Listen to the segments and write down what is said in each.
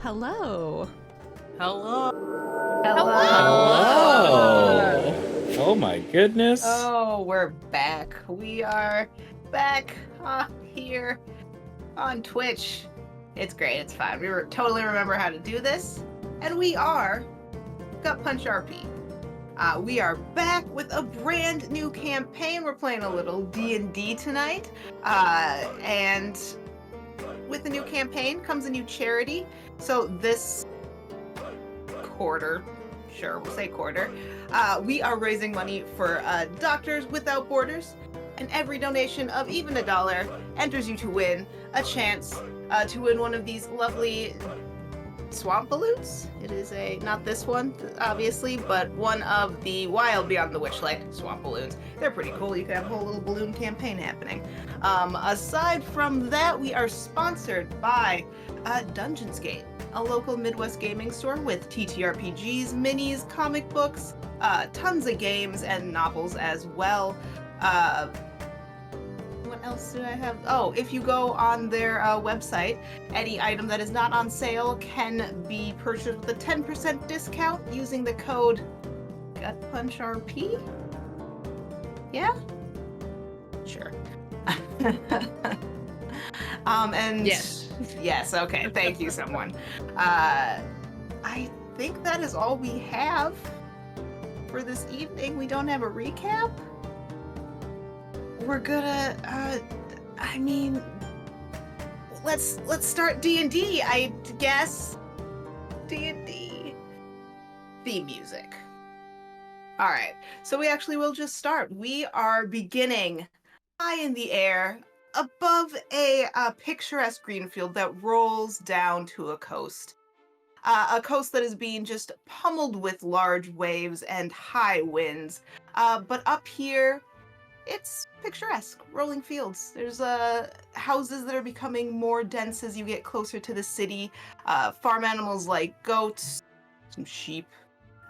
Hello. Hello. Hello. Oh my goodness. Oh, we're back. We are back here on Twitch. It's great. It's fine. We totally remember how to do this. And we are GutPunchRP. We are back with a brand new campaign. We're playing a little D&D tonight. And with the new campaign comes a new charity. So this quarter, sure, we'll say quarter, we are raising money for Doctors Without Borders, and every donation of even $1 enters you to win a chance to win one of these lovely swamp balloons. It is not this one, obviously, but one of the Wild Beyond the Witchlight swamp balloons. They're pretty cool. You can have a whole little balloon campaign happening. Aside from that, we are sponsored by Dungeons Gate, a local Midwest gaming store with TTRPGs, minis, comic books, tons of games and novels as well. What else do I have? Oh, if you go on their website, any item that is not on sale can be purchased with a 10% discount using the code GutPunchRP? Yeah? Sure. And yes, okay, thank you, someone. I think that is all we have for this evening. We don't have a recap. We're gonna, let's start D&D, I guess. D&D. Theme music. All right, so we actually will just start. We are beginning high in the air, above a picturesque green field that rolls down to a coast. A coast that is being just pummeled with large waves and high winds. But up here, it's picturesque, rolling fields. There's houses that are becoming more dense as you get closer to the city. Farm animals like goats, some sheep,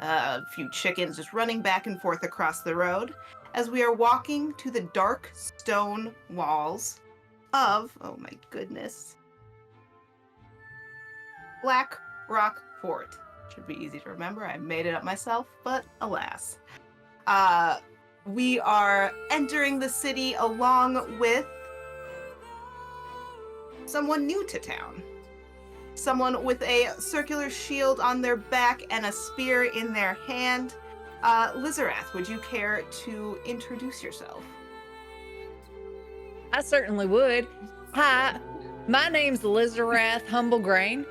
a few chickens just running back and forth across the road. As we are walking to the dark stone walls of, oh my goodness, Black Rock Fort. Should be easy to remember. I made it up myself, but alas. We are entering the city along with someone new to town. Someone with a circular shield on their back and a spear in their hand. Lisorath, would you care to introduce yourself? I certainly would. Hi, my name's Lisorath Humblegrain.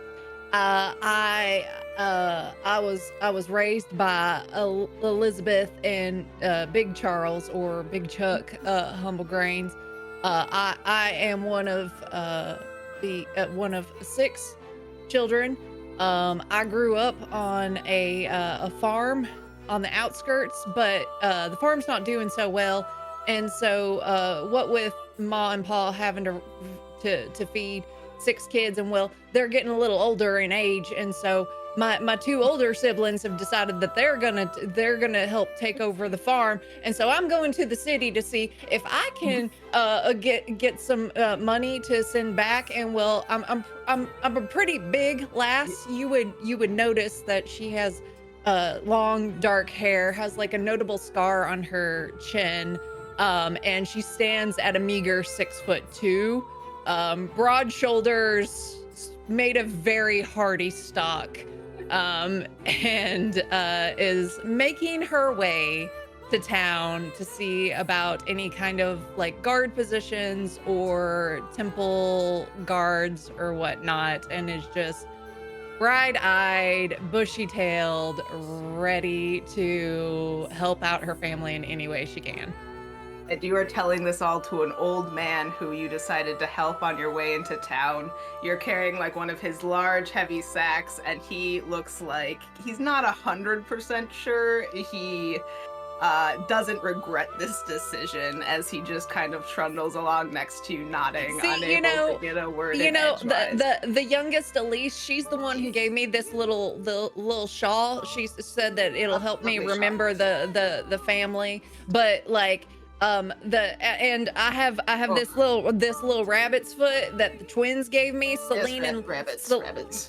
I was raised by Elizabeth and Big Charles, or Big Chuck Humblegrains. I am one of one of 6 children. I grew up on a farm on the outskirts, but the farm's not doing so well, and so what with Ma and Pa having to feed 6 kids, and well, they're getting a little older in age, and so my 2 older siblings have decided that they're gonna help take over the farm, and so I'm going to the city to see if I can get some money to send back. And well, I'm a pretty big lass. You would notice that she has long dark hair, has like a notable scar on her chin, and she stands at a meager 6'2", broad shoulders, made of very hardy stock, and is making her way to town to see about any kind of like guard positions or temple guards or whatnot, and is just bright-eyed, bushy-tailed, ready to help out her family in any way she can. And you are telling this all to an old man who you decided to help on your way into town. You're carrying like one of his large, heavy sacks, and he looks like he's not 100% sure he doesn't regret this decision, as he just kind of trundles along next to you, nodding, unable to get a word in edgewise. The youngest, Elise, she's the one who gave me this little shawl. She said that it'll help me remember the family, but like And I have this little rabbit's foot that the twins gave me. Celine and rabbits.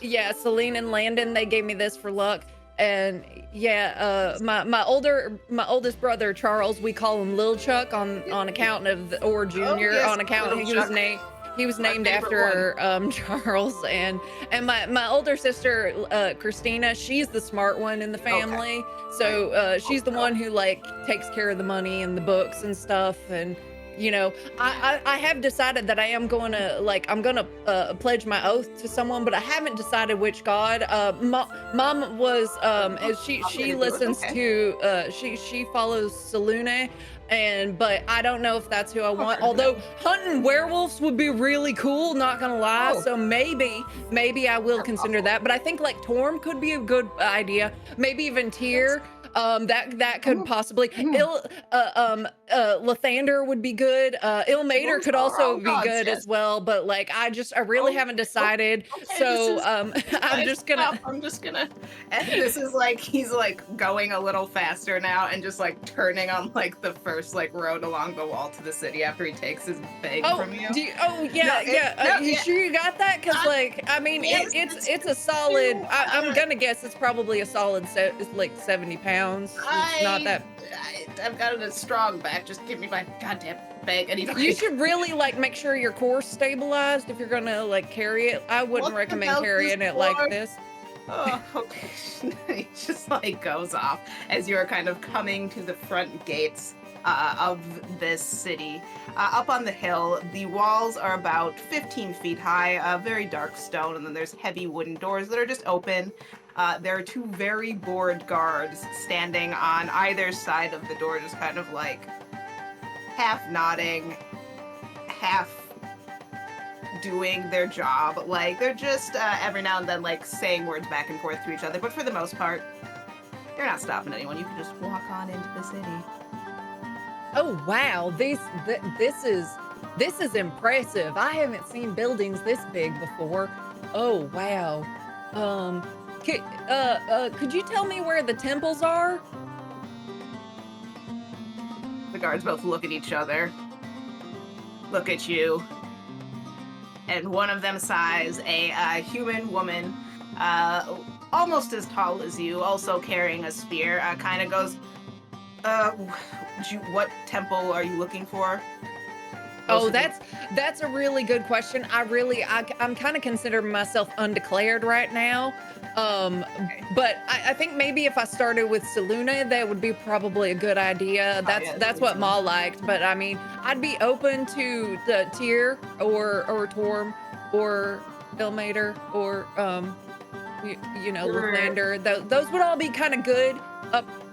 Yeah, Celine and Landon, they gave me this for luck. And yeah, my oldest brother Charles, we call him Lil Chuck on account of or Junior yes, on account he was named after Charles. And my older sister Christina, she's the smart one in the family. Okay. So she's the one who like takes care of the money and the books and stuff. And you know, I have decided that I am going to I'm gonna pledge my oath to someone, but I haven't decided which god. Mom was she listens to she follows Selune, but I don't know if that's who I want. Although hunting werewolves would be really cool, not gonna lie. So maybe I will consider that. But I think like Torm could be a good idea. Maybe even Tyr. That could possibly Lathander would be good. Ilmater could also be good as well, but like I really haven't decided. So I'm just gonna and this is like he's like going a little faster now and just like turning on like the first like road along the wall to the city after he takes his bag from you. You sure you got that? Because like I mean it's a solid. I'm gonna guess it's probably a solid it's like 70 pounds. It's not that. I've got a strong back. Just give me my goddamn bag. You should really like make sure your core's stabilized if you're gonna like carry it. I wouldn't recommend carrying it like this. Oh, okay. He just like goes off as you're kind of coming to the front gates of this city. Up on the hill, the walls are about 15 feet high, very dark stone, and then there's heavy wooden doors that are just open. There are two very bored guards standing on either side of the door, just kind of like half nodding, half doing their job. Like they're just every now and then like saying words back and forth to each other, but for the most part, they're not stopping anyone. You can just walk on into the city. Oh wow, this is impressive. I haven't seen buildings this big before. Oh wow. Could you tell me where the temples are? The guards both look at each other, look at you, and one of them sighs, a human woman, almost as tall as you, also carrying a spear, kind of goes, what temple are you looking for? Oh, that's a really good question. I'm kind of considering myself undeclared right now. But I think maybe if I started with Selune, that would be probably a good idea. That's what Ma liked. But I mean, I'd be open to the Tyr or Torm or Ilmater or Lathander. Those would all be kind of good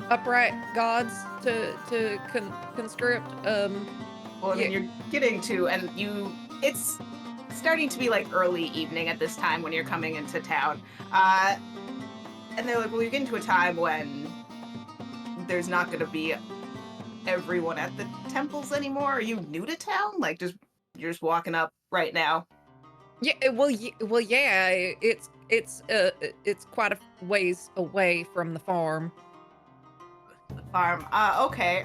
upright gods to conscript. Well, I mean, you're getting to, and it's starting to be like early evening at this time when you're coming into town. And they're like, well, you're getting to a time when there's not going to be everyone at the temples anymore. Are you new to town? Like, you're just walking up right now? Yeah, yeah, it's quite a ways away from the farm. The farm. Okay.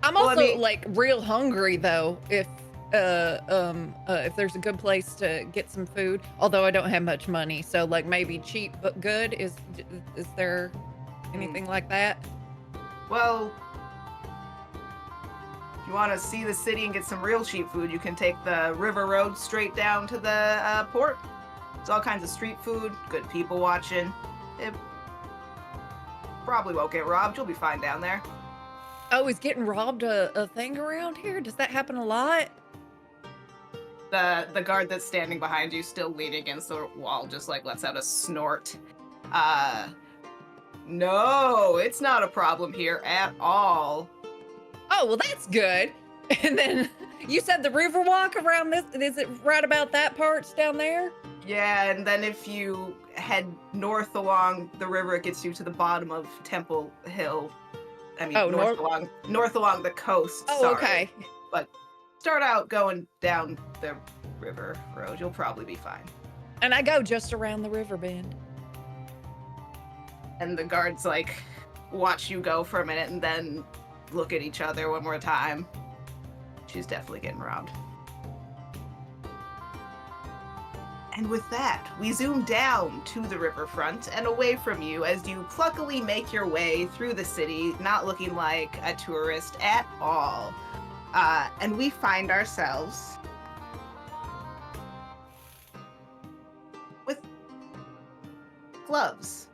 I'm also like real hungry though. If there's a good place to get some food, although I don't have much money, so like maybe cheap but good. Is there anything like that? Well, if you want to see the city and get some real cheap food, you can take the river road straight down to the port. There's all kinds of street food, good people watching. It probably won't get robbed. You'll be fine down there. Oh, is getting robbed a thing around here? Does that happen a lot? The guard that's standing behind you, still leaning against the wall, just like lets out a snort. No, it's not a problem here at all. Oh, well, that's good. And then you said the river walk around this, is it right about that part's down there? Yeah, and then if you head north along the river, it gets you to the bottom of Temple Hill. I mean, north along the coast. Oh, sorry. Okay. But start out going down the river road. You'll probably be fine. And I go just around the river bend. And the guards like watch you go for a minute and then look at each other one more time. She's definitely getting robbed. And with that, we zoom down to the riverfront and away from you as you pluckily make your way through the city, not looking like a tourist at all. And we find ourselves with gloves.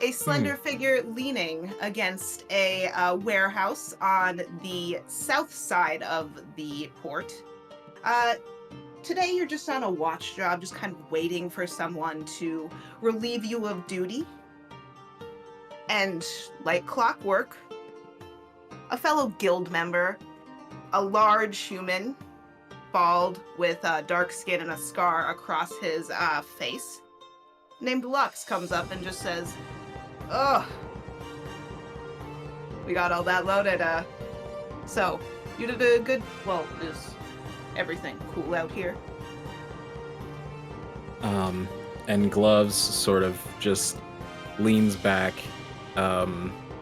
A slender figure leaning against a warehouse on the south side of the port. Today you're just on a watch job, just kind of waiting for someone to relieve you of duty. And like clockwork, a fellow guild member, a large human, bald with dark skin and a scar across his face, named Lux, comes up and just says, "Oh, we got all that loaded. So you did a good. Well, is everything cool out here?" And Gloves sort of just leans back,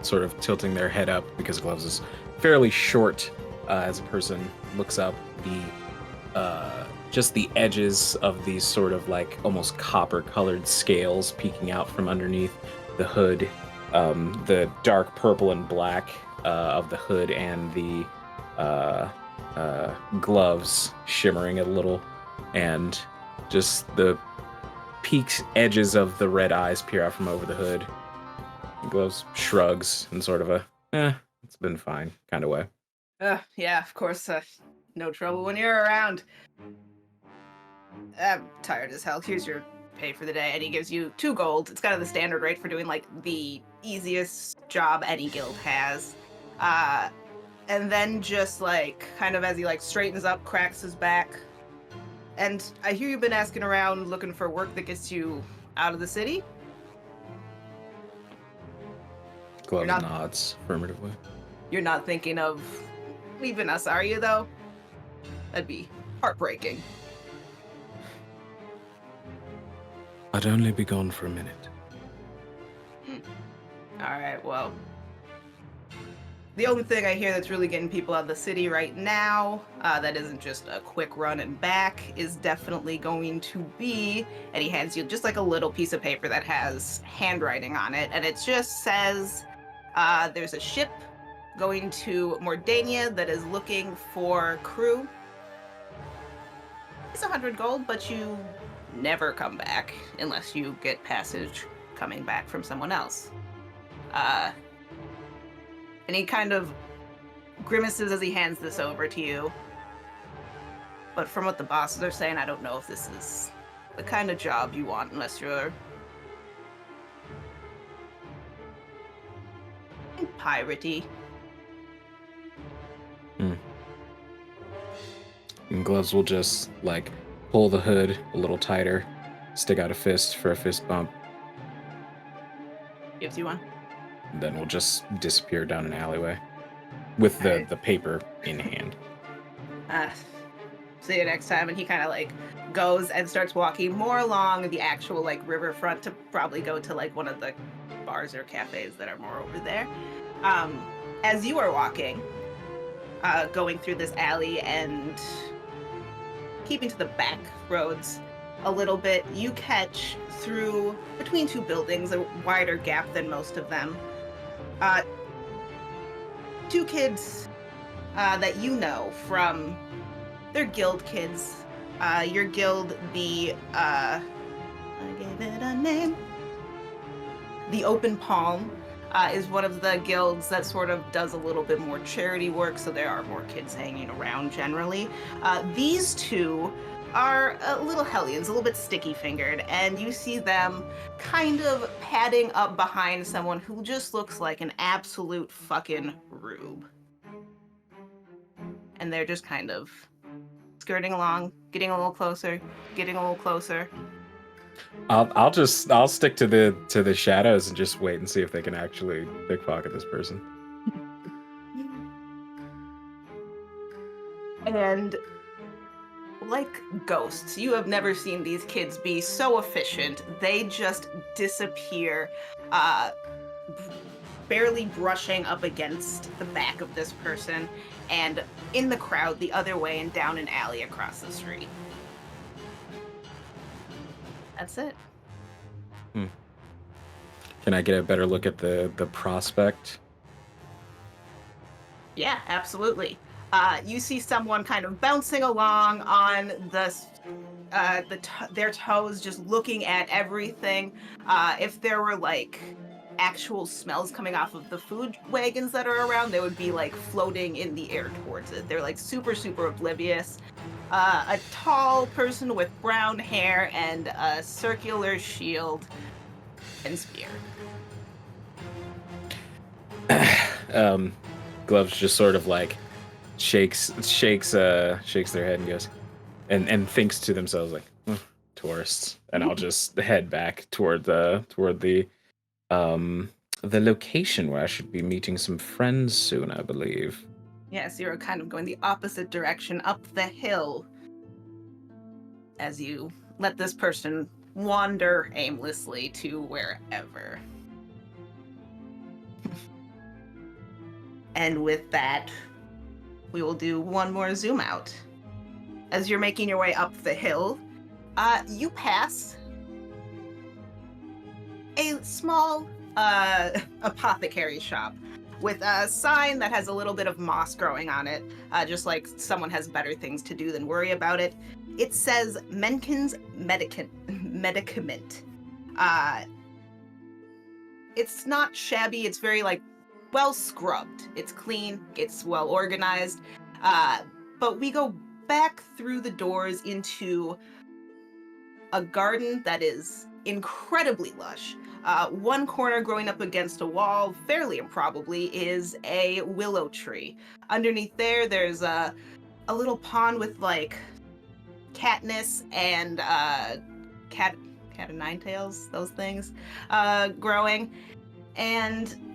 sort of tilting their head up because Gloves is fairly short. As a person looks up, just the edges of these sort of like almost copper-colored scales peeking out from underneath the hood, the dark purple and black of the hood, and the gloves shimmering a little, and just the peaked edges of the red eyes peer out from over the hood. Gloves shrugs in sort of a, it's been fine kind of way. Yeah, of course. No trouble when you're around. I'm tired as hell. Here's your pay for the day. And he gives you 2 gold. It's kind of the standard rate for doing like the easiest job any guild has. And then just like kind of as he like straightens up, cracks his back. And I hear you've been asking around looking for work that gets you out of the city. Gloves nods affirmatively. You're not thinking of leaving us, are you, though? That'd be heartbreaking. I'd only be gone for a minute. Alright, well. The only thing I hear that's really getting people out of the city right now, that isn't just a quick run and back, is definitely going to be, and he hands you just like a little piece of paper that has handwriting on it, and it just says, there's a ship going to Mordania that is looking for crew. It's 100 gold, but you never come back unless you get passage coming back from someone else. And he kind of grimaces as he hands this over to you. But from what the bosses are saying, I don't know if this is the kind of job you want unless you're piratey. And Gloves will just, like, pull the hood a little tighter, stick out a fist for a fist bump. Gives you one. And then we'll just disappear down an alleyway with the paper in hand. See you next time. And he kind of, like, goes and starts walking more along the actual, like, riverfront to probably go to, like, one of the bars or cafes that are more over there. As you are walking, going through this alley and keeping to the back roads a little bit, you catch through between 2 buildings, a wider gap than most of them, 2 kids that you know from their guild kids. Your guild, I gave it a name. The Open Palm is one of the guilds that sort of does a little bit more charity work, so there are more kids hanging around generally. These 2 are little hellions, a little bit sticky-fingered, and you see them kind of padding up behind someone who just looks like an absolute fucking rube. And they're just kind of skirting along, getting a little closer, getting a little closer. I'll stick to the shadows and just wait and see if they can actually pickpocket this person. And like ghosts, you have never seen these kids be so efficient. They just disappear barely brushing up against the back of this person, and in the crowd the other way and down an alley across the street. That's it. Can I get a better look at the prospect? Yeah, absolutely. You see someone kind of bouncing along on their toes, just looking at everything. If there were like actual smells coming off of the food wagons that are around, they would be like floating in the air towards it. They're like super, super oblivious. A tall person with brown hair and a circular shield and spear. Gloves just sort of like shakes their head and goes, and thinks to themselves like, tourists. And I'll just head back toward the location where I should be meeting some friends soon, I believe. Yes, you're kind of going the opposite direction up the hill as you let this person wander aimlessly to wherever. And with that, we will do one more zoom out. As you're making your way up the hill, you pass a small apothecary shop with a sign that has a little bit of moss growing on it, just like someone has better things to do than worry about it. It says Menken's Medicament. It's not shabby, it's very like well scrubbed. It's clean, it's well organized. But we go back through the doors into a garden that is incredibly lush. One corner growing up against a wall, fairly improbably, is a willow tree. Underneath there's a little pond with like Katniss and cat of nine tails, those things, growing. And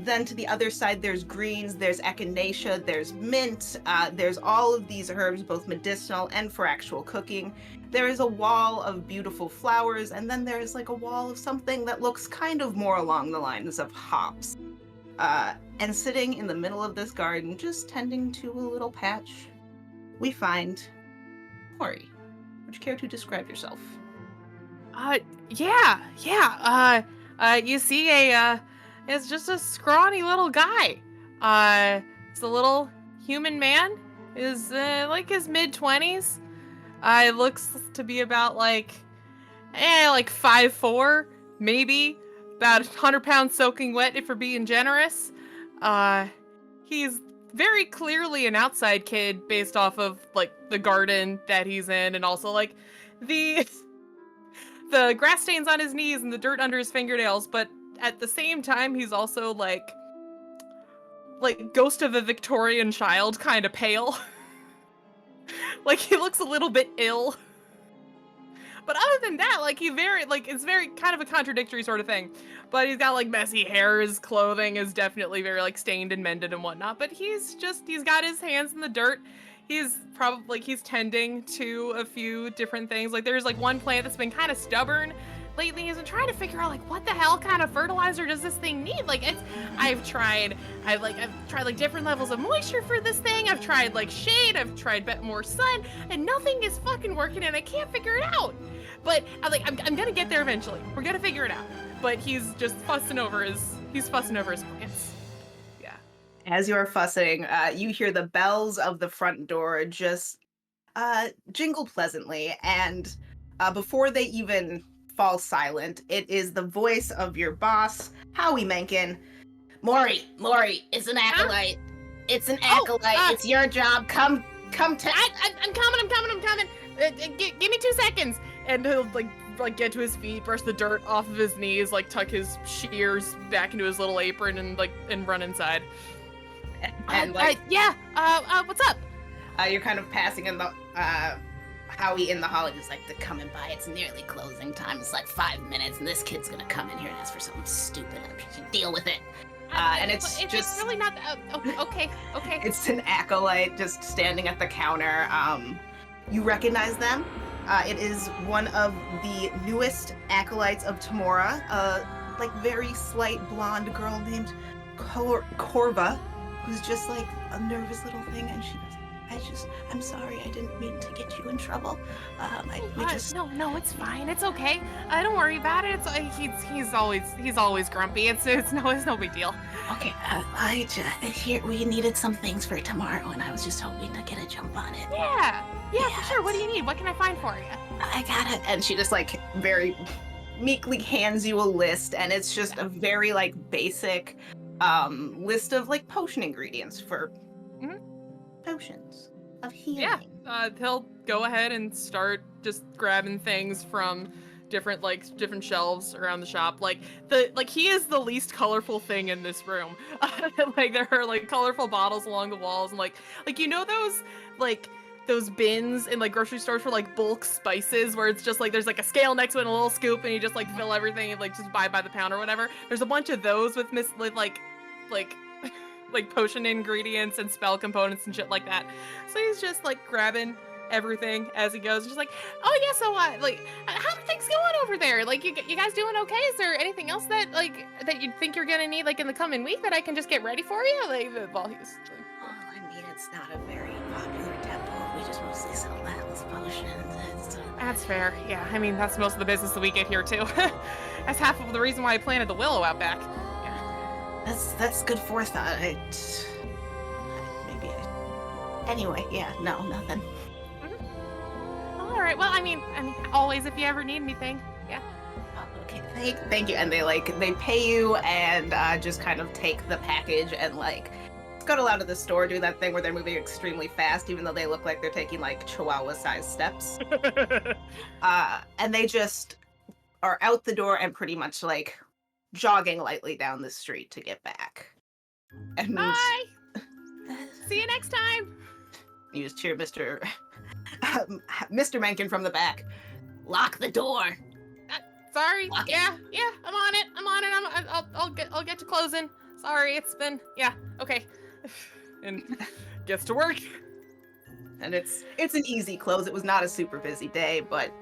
then to the other side, there's greens, there's echinacea, there's mint, there's all of these herbs, both medicinal and for actual cooking. There is a wall of beautiful flowers, and then there's like a wall of something that looks kind of more along the lines of hops. And sitting in the middle of this garden, just tending to a little patch, we find Mori. Would you care to describe yourself? You see it's just a scrawny little guy. It's a little human man. Is like his mid-20s. Looks to be about like 5'4", maybe about 100 pounds soaking wet if we're being generous. He's very clearly an outside kid based off of like the garden that he's in, and also like the grass stains on his knees and the dirt under his fingernails, but at the same time he's also like ghost of a Victorian child, kind of pale. Like he looks a little bit ill. But other than that, like he very it's very kind of a contradictory sort of thing. But he's got like messy hair, his clothing is definitely very like stained and mended and whatnot, but he's got his hands in the dirt. He's probably he's tending to a few different things. Like there's like one plant that's been kind of stubborn lately. He's been trying to figure out like what the hell kind of fertilizer does this thing need? Like I've tried like different levels of moisture for this thing. I've tried like shade, I've tried more sun, and nothing is fucking working, and I can't figure it out. But I'm gonna get there eventually. We're gonna figure it out. But he's just fussing over his plants. Yeah. As you're fussing, you hear the bells of the front door just jingle pleasantly, and before they even fall silent, it is the voice of your boss, Howie Menken. Mori, it's an acolyte. It's an acolyte. It's your job. Come to. I'm coming. Give me 2 seconds. And he'll like get to his feet, brush the dirt off of his knees, like tuck his shears back into his little apron, and run inside. And what's up? You're kind of passing in the Howie in the hall, just like, they're coming by. It's nearly closing time. It's like 5 minutes, and this kid's gonna come in here and ask for something stupid. I should deal with it. And it's really not. Okay. It's an acolyte just standing at the counter. You recognize them. It is one of the newest acolytes of Tamora, like very slight blonde girl named Corva, who's just like a nervous little thing, and she goes, I'm sorry, I didn't mean to get you in trouble. No, it's fine. It's okay. Don't worry about it. He's always grumpy. It's no big deal. Okay, here we needed some things for tomorrow, and I was just hoping to get a jump on it. Yeah, for sure. What do you need? What can I find for you? I got it. And she just like very meekly hands you a list, and it's just a very like basic list of like potion ingredients for potions of healing. Yeah, he'll go ahead and start just grabbing things from different shelves around the shop. He is the least colorful thing in this room. Like there are like colorful bottles along the walls, and like those bins in like grocery stores for like bulk spices, where it's just like there's like a scale next to it and a little scoop, and you just like fill everything and like just buy by the pound or whatever. There's a bunch of those with like potion ingredients and spell components and shit like that. So he's just like grabbing everything as he goes, just like, oh yeah, so how are things going over there? Like, you guys doing okay? Is there anything else that you think you're gonna need like in the coming week that I can just get ready for you? Well, I mean, it's not a very popular temple. We just mostly sell health potions. That's fair. Yeah, I mean that's most of the business that we get here too. That's half of the reason why I planted the willow out back. That's good forethought. Anyway, yeah, no, nothing. All right. Well, I mean, always if you ever need anything. Yeah. Okay, thank you. And they pay you and just kind of take the package and like scuttle out of the store, do that thing where they're moving extremely fast, even though they look like they're taking like Chihuahua-sized steps. And they just are out the door and pretty much like jogging lightly down the street to get back. And bye. See you next time. You just cheer Mr. Mencken from the back. Lock the door. Sorry. Lock it. Yeah. I'm on it. I'll get to closing. Sorry, it's been okay. And gets to work. And it's an easy close. It was not a super busy day, but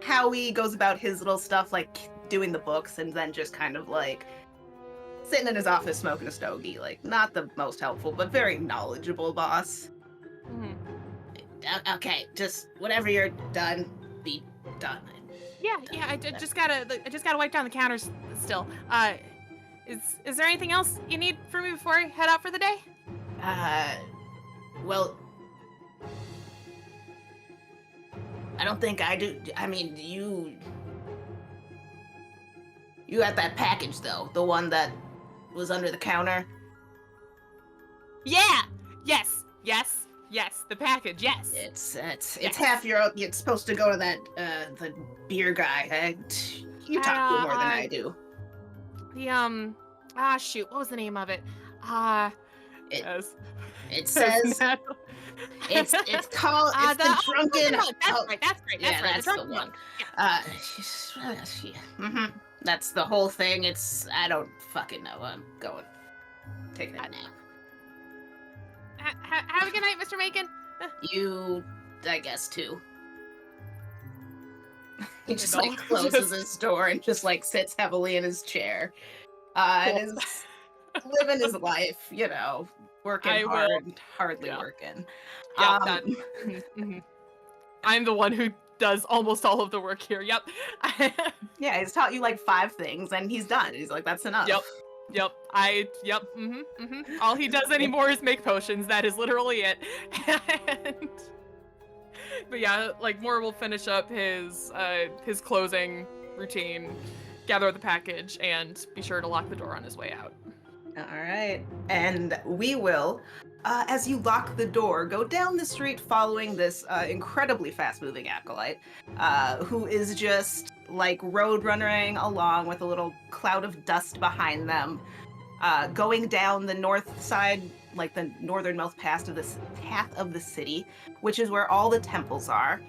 Howie goes about his little stuff like doing the books and then just kind of like sitting in his office smoking a stogie. Like not the most helpful, but very knowledgeable boss. Okay, just whenever you're done, be done. I just gotta wipe down the counters still. Is there anything else you need from me before I head out for the day? Well, I don't think I do. I mean, you got that package though, the one that was under the counter. Yeah. Yes. The package. Yes. It's half your. It's supposed to go to that the beer guy. You talk to him more than I do. Shoot, what was the name of it? It says it's called the drunken. That's right. That's the one. Yeah. That's the whole thing. I don't fucking know. I'm going. Take that nap. Have a good night, Mr. Mencken. You, I guess, too. He just like closes his door and just like sits heavily in his chair. And is living his life, working hardly working. I'm the one who does almost all of the work here. Yep. Yeah, he's taught you like 5 things and he's done. He's like, that's enough. Yep. All he does anymore is make potions. That is literally it. But yeah, like Mori will finish up his closing routine, gather the package, and be sure to lock the door on his way out. All right. And we will, as you lock the door, go down the street following this incredibly fast-moving acolyte, who is just like road runnering along with a little cloud of dust behind them, going down the north side, like the northernmost path of the city, which is where all the temples are.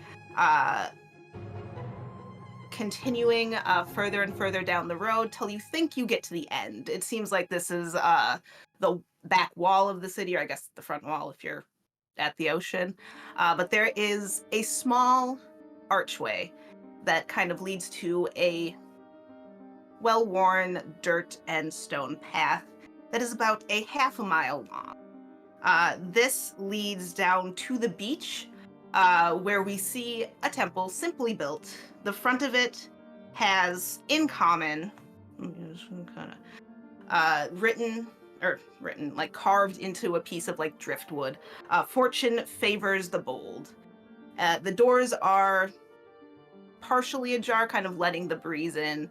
Continuing further and further down the road till you think you get to the end. It seems like this is the back wall of the city, or I guess the front wall if you're at the ocean. But there is a small archway that kind of leads to a well-worn dirt and stone path that is about a half a mile long. This leads down to the beach, where we see a temple simply built. The front of it has in common, written, like carved into a piece of like driftwood. Fortune favors the bold. The doors are partially ajar, kind of letting the breeze in,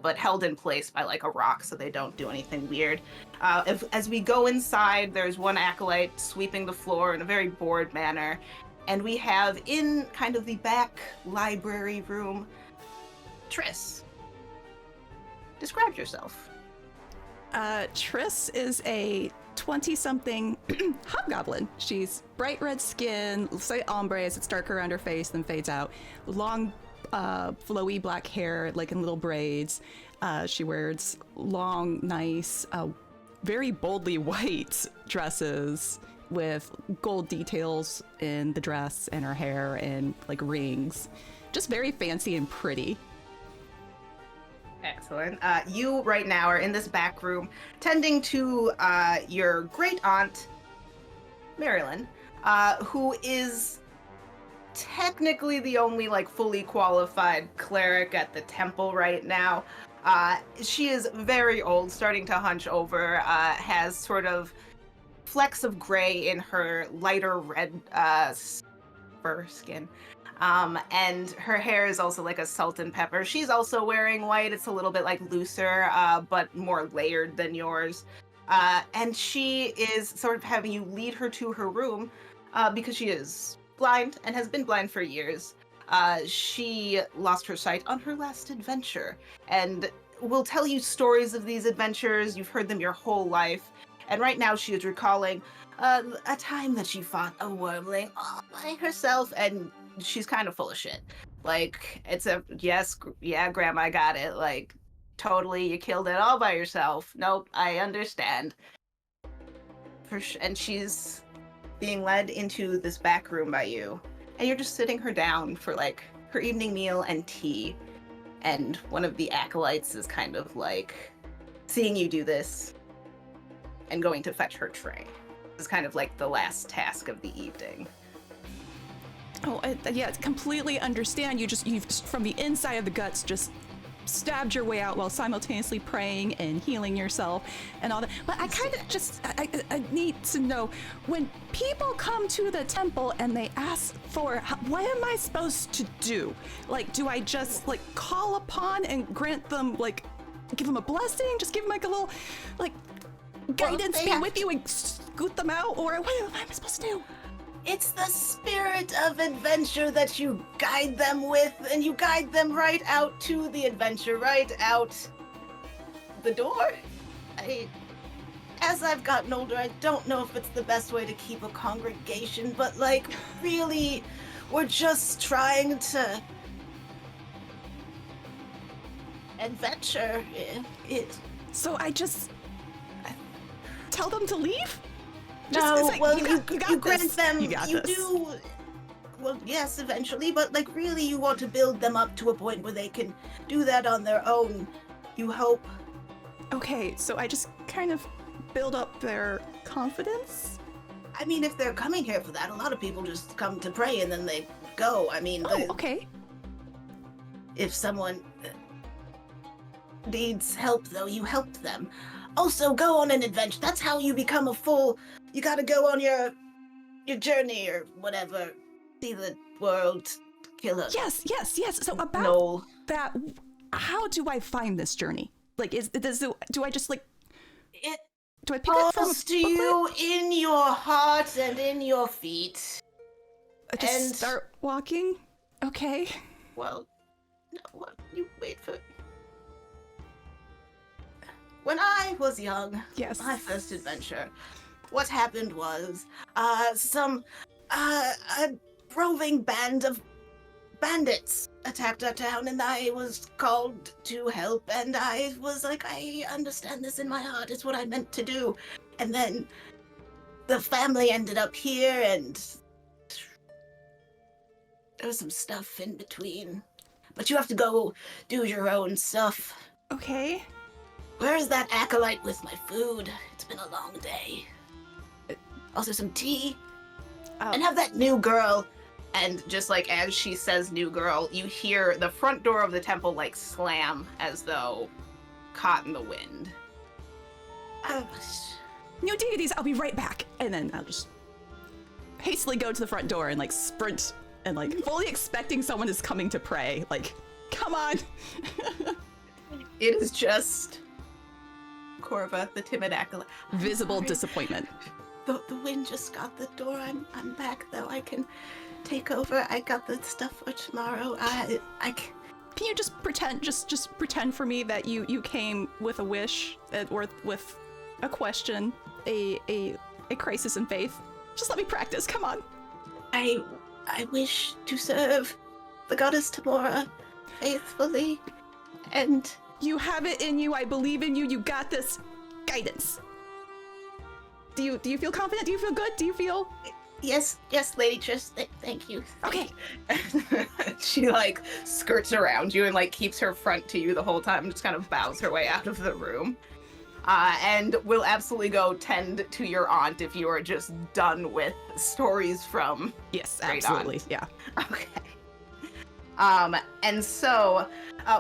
but held in place by like a rock so they don't do anything weird. As we go inside, there's one acolyte sweeping the floor in a very bored manner, and we have in kind of the back library room, Triss. Describe yourself. Triss is a 20-something hobgoblin. She's bright red skin, slight ombre as it's darker around her face, then fades out. Long, flowy black hair, like in little braids. She wears long, nice, very boldly white dresses with gold details in the dress and her hair and like rings. Just very fancy and pretty. Excellent. You right now are in this back room tending to your great aunt, Marilyn, who is technically the only like fully qualified cleric at the temple right now. She is very old, starting to hunch over, has sort of flecks of gray in her lighter red fur skin. And her hair is also like a salt and pepper. She's also wearing white. It's a little bit like looser, but more layered than yours. And she is sort of having you lead her to her room because she is blind and has been blind for years. She lost her sight on her last adventure and will tell you stories of these adventures. You've heard them your whole life. And right now she is recalling a time that she fought a wormling all by herself, and she's kind of full of shit. Like, it's a, yes, yeah, Grandma, I got it. Like, totally, you killed it all by yourself. Nope, I understand. And she's being led into this back room by you. And you're just sitting her down for, like, her evening meal and tea. And one of the acolytes is kind of, like, seeing you do this and going to fetch her tray. This is kind of, like, the last task of the evening. Oh, yeah, completely understand. You've from the inside of the guts just stabbed your way out while simultaneously praying and healing yourself and all that. But I kind of just, I need to know, when people come to the temple and they ask for, what am I supposed to do? Like, do I just, like, call upon and grant them, like, give them a blessing? Just give them, like, a little, like, guidance, be with you and scoot them out? Or what am I supposed to do? It's the spirit of adventure that you guide them with, and you guide them right out to the adventure, right out the door. As I've gotten older, I don't know if it's the best way to keep a congregation, but, like, really, we're just trying to adventure it. So I just tell them to leave? No, like, well, you grant them, you do, well, yes, eventually, but, like, really you want to build them up to a point where they can do that on their own, you hope. Okay, so I just kind of build up their confidence? I mean, if they're coming here for that, a lot of people just come to pray and then they go. I mean, okay. If someone needs help, though, you help them. Also, go on an adventure. That's how you become a full... You gotta go on your journey or whatever. See the world, kill a... Yes. So about Knoll. that, how do I find this journey? Like, do I just, like... It do I pick it from falls to you in your heart and in your feet. I just and... start walking? Okay. Well, no, what? You wait for... When I was young, yes, my first adventure, what happened was, a roving band of bandits attacked our town, and I was called to help, and I was like, I understand this in my heart, it's what I meant to do. And then the family ended up here, and there was some stuff in between. But you have to go do your own stuff. Okay. Where's that acolyte with my food? It's been a long day. Also some tea. And have that new girl. And just like as she says new girl, you hear the front door of the temple like slam as though caught in the wind. New deities, I'll be right back. And then I'll just hastily go to the front door and like sprint and like fully expecting someone is coming to pray. Like, come on. It is just Corva, the timid acolyte. Visible disappointment. The wind just got the door. I'm back though. I can take over. I got the stuff for tomorrow. Can you just pretend, just pretend for me that you came with a wish or with a question, a crisis in faith? Just let me practice. Come on. I wish to serve the goddess Tamora faithfully, and you have it in you. I believe in you. You got this. Guidance. Do you feel confident? Do you feel good? Do you feel? Yes, Lady Triss. Thank you. Okay. She like skirts around you and like keeps her front to you the whole time, and just kind of bows her way out of the room. And will absolutely go tend to your aunt if you are just done with stories from. Yes, Great absolutely. Aunt. Yeah. Okay. And so,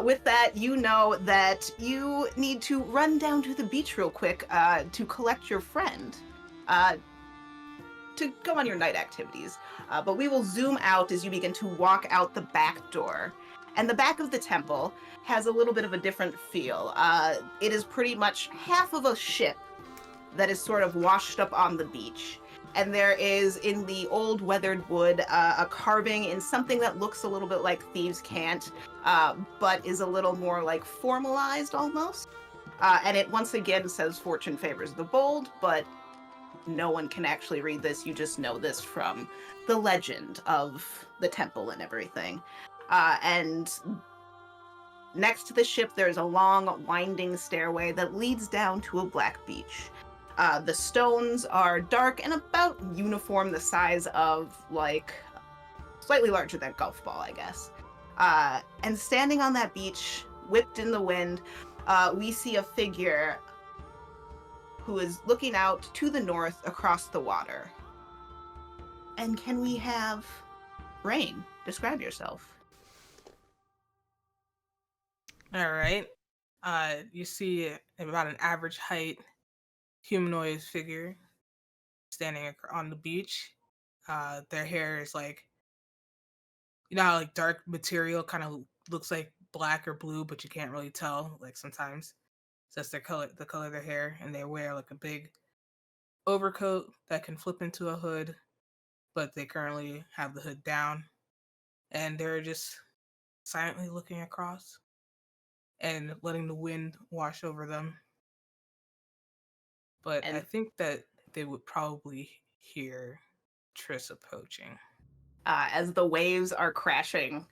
with that, you know that you need to run down to the beach real quick to collect your friend, to go on your night activities. But we will zoom out as you begin to walk out the back door. And the back of the temple has a little bit of a different feel. It is pretty much half of a ship that is sort of washed up on the beach. And there is, in the old weathered wood, a carving in something that looks a little bit like thieves' cant, but is a little more like formalized almost. And it once again says fortune favors the bold, but no one can actually read this. You just know this from the legend of the temple and everything. And next to the ship, there's a long, winding stairway that leads down to a black beach. The stones are dark and about uniform, the size of, like, slightly larger than a golf ball, I guess. And standing on that beach, whipped in the wind, we see a figure who is looking out to the north across the water. And can we have Rain describe yourself? All right. You see about an average height humanoid figure standing on the beach. Their hair is like, you know how like dark material kind of looks like black or blue, but you can't really tell like sometimes. So that's their color, the color of their hair, and they wear like a big overcoat that can flip into a hood, but they currently have the hood down, and they're just silently looking across and letting the wind wash over them. But I think that they would probably hear Triss approaching. As the waves are crashing,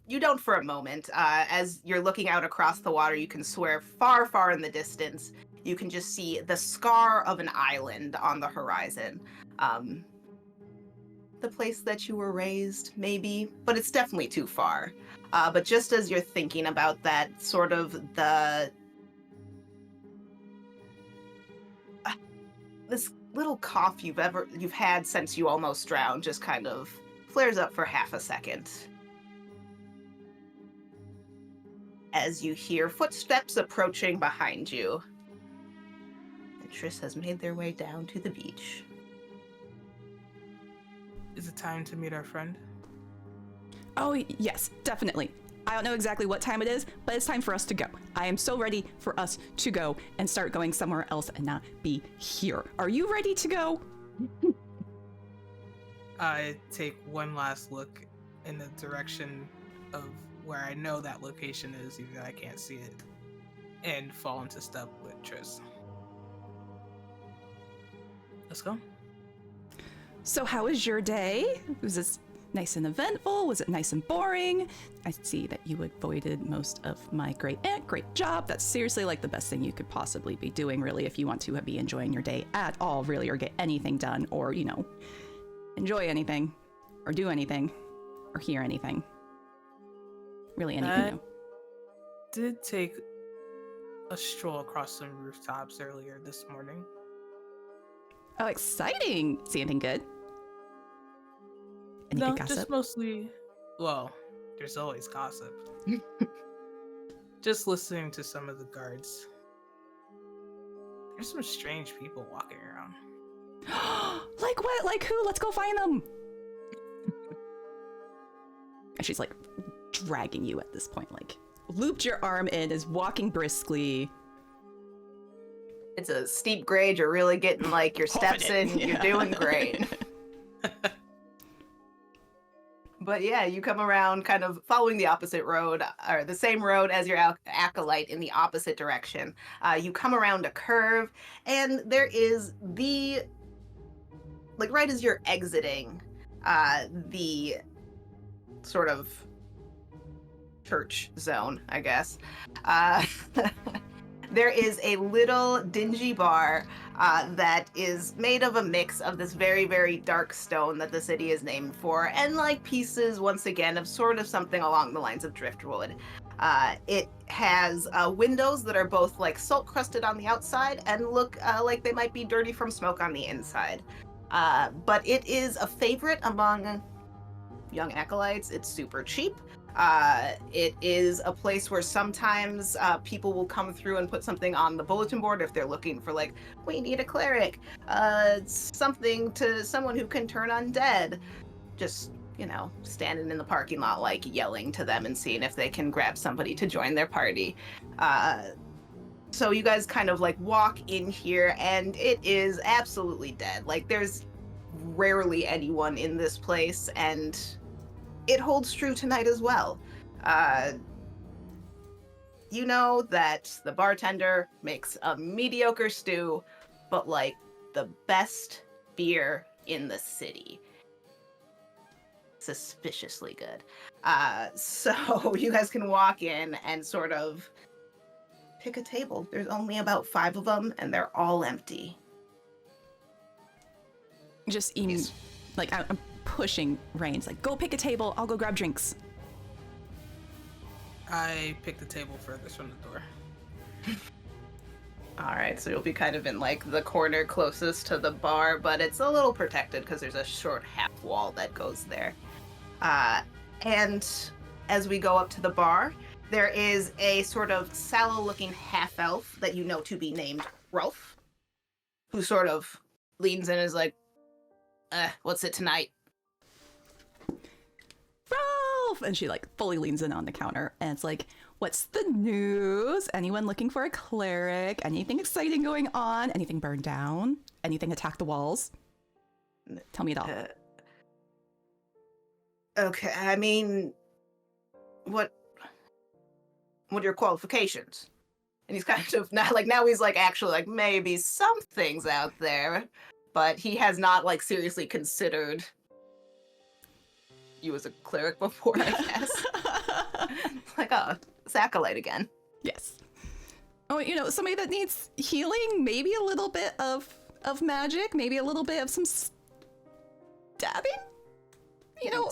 you don't for a moment. As you're looking out across the water, you can swear far, far in the distance, you can just see the scar of an island on the horizon. The place that you were raised, maybe, but it's definitely too far. But just as you're thinking about that, sort of this little cough you've had since you almost drowned just kind of flares up for half a second. As you hear footsteps approaching behind you. And Triss has made their way down to the beach. Is it time to meet our friend? Oh, yes, definitely. I don't know exactly what time it is, but it's time for us to go. I am so ready for us to go and start going somewhere else and not be here. Are you ready to go? I take one last look in the direction of where I know that location is, even though I can't see it, and fall into step with Triss. Let's go. So how was your day? Was this nice and eventful? Was it nice and boring? I see that you avoided most of my great aunt. Great job. That's seriously like the best thing you could possibly be doing, really, if you want to be enjoying your day at all, really, or get anything done, or, you know, enjoy anything, or do anything, or hear anything. Really anything new. Did take a stroll across some rooftops earlier this morning. Oh, exciting! See anything good? Any No, good gossip? just mostly. Well, there's always gossip. Just listening to some of the guards. There's some strange people walking around. Like what? Like who? Let's go find them. And she's like dragging you at this point, like looped your arm in, is walking briskly. It's a steep grade. You're really getting like your steps in. Confident, You're yeah. doing great. But yeah, you come around kind of following the opposite road, or the same road as your acolyte in the opposite direction. You come around a curve, and there is the, like right as you're exiting the sort of church zone, I guess. There is a little dingy bar that is made of a mix of this very, very dark stone that the city is named for, and like pieces, once again, of sort of something along the lines of driftwood. It has windows that are both like salt crusted on the outside and look like they might be dirty from smoke on the inside. But it is a favorite among young acolytes. It's super cheap. It is a place where sometimes people will come through and put something on the bulletin board if they're looking for, like, we need a cleric, something to someone who can turn undead. Just, you know, standing in the parking lot, like, yelling to them and seeing if they can grab somebody to join their party. So you guys kind of, like, walk in here, and it is absolutely dead. Like, there's rarely anyone in this place, and it holds true tonight as well. You know that the bartender makes a mediocre stew, but like the best beer in the city. Suspiciously good. So you guys can walk in and sort of pick a table. There's only about 5 of them, and they're all empty. Just even, like, I'm pushing Rain's like, go pick a table, I'll go grab drinks. I picked the table furthest from the door. All right, so you'll be kind of in like the corner closest to the bar, but it's a little protected because there's a short half wall that goes there. And as we go up to the bar, there is a sort of sallow-looking half-elf that you know to be named Rolf, who sort of leans in and is like, what's it tonight? Rolf! And she like fully leans in on the counter and it's like, what's the news? Anyone looking for a cleric? Anything exciting going on? Anything burned down? Anything attack the walls? Tell me it all. Okay, I mean, what are your qualifications? And he's kind of not like, now he's like actually like maybe some things out there, but he has not like seriously considered you as a cleric before, I guess. It's like, oh, it's acolyte again. Yes. Oh, you know, somebody that needs healing, maybe a little bit of magic, maybe a little bit of some stabbing? You know,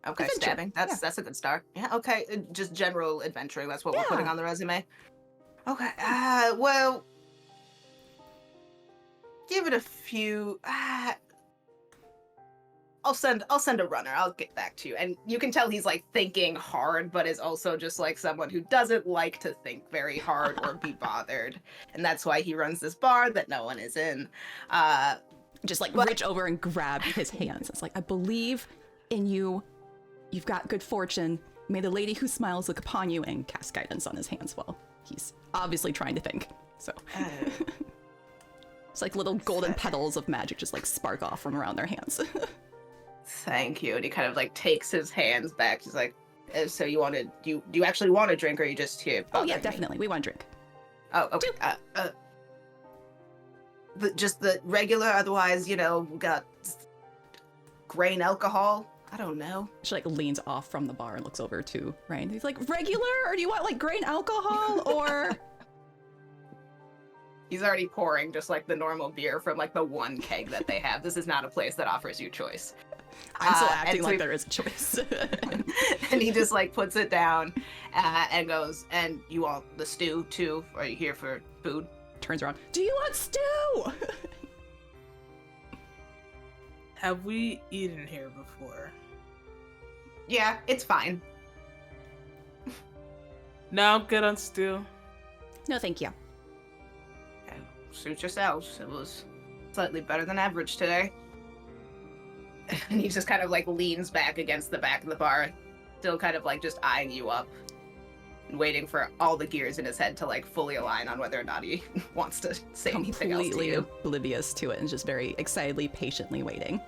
okay, adventure. stabbing. That's a good start. Yeah, okay. Just general adventuring. That's what we're putting on the resume. Okay. Well, give it a few. I'll send a runner. I'll get back to you. And you can tell he's like thinking hard, but is also just like someone who doesn't like to think very hard or be bothered. And that's why he runs this bar that no one is in. Just like reach over and grab his hands. It's like, I believe in you. You've got good fortune. May the lady who smiles look upon you, and cast guidance on his hands while he's obviously trying to think. So it's like little golden petals of magic just like spark off from around their hands. Thank you. And he kind of like takes his hands back. He's like, so do you actually want a drink, or are you just here? Oh yeah, definitely. We want a drink. Oh, okay. Just the regular, otherwise, you know, we got grain alcohol. I don't know. She like leans off from the bar and looks over to Rain. He's like, regular, or do you want like grain alcohol, or? He's already pouring just like the normal beer from like the one keg that they have. This is not a place that offers you choice. I'm still and acting so- like there is a choice. And he just like puts it down and goes, and you want the stew too? Are you here for food? Turns around. Do you want stew? Have we eaten here before? Yeah, it's fine. No, I'm good on stew. No, thank you. Suit yourselves. It was slightly better than average today. And he just kind of like leans back against the back of the bar, still kind of like just eyeing you up and waiting for all the gears in his head to like fully align on whether or not he wants to say anything else to Completely you. oblivious to it and just very excitedly, patiently waiting.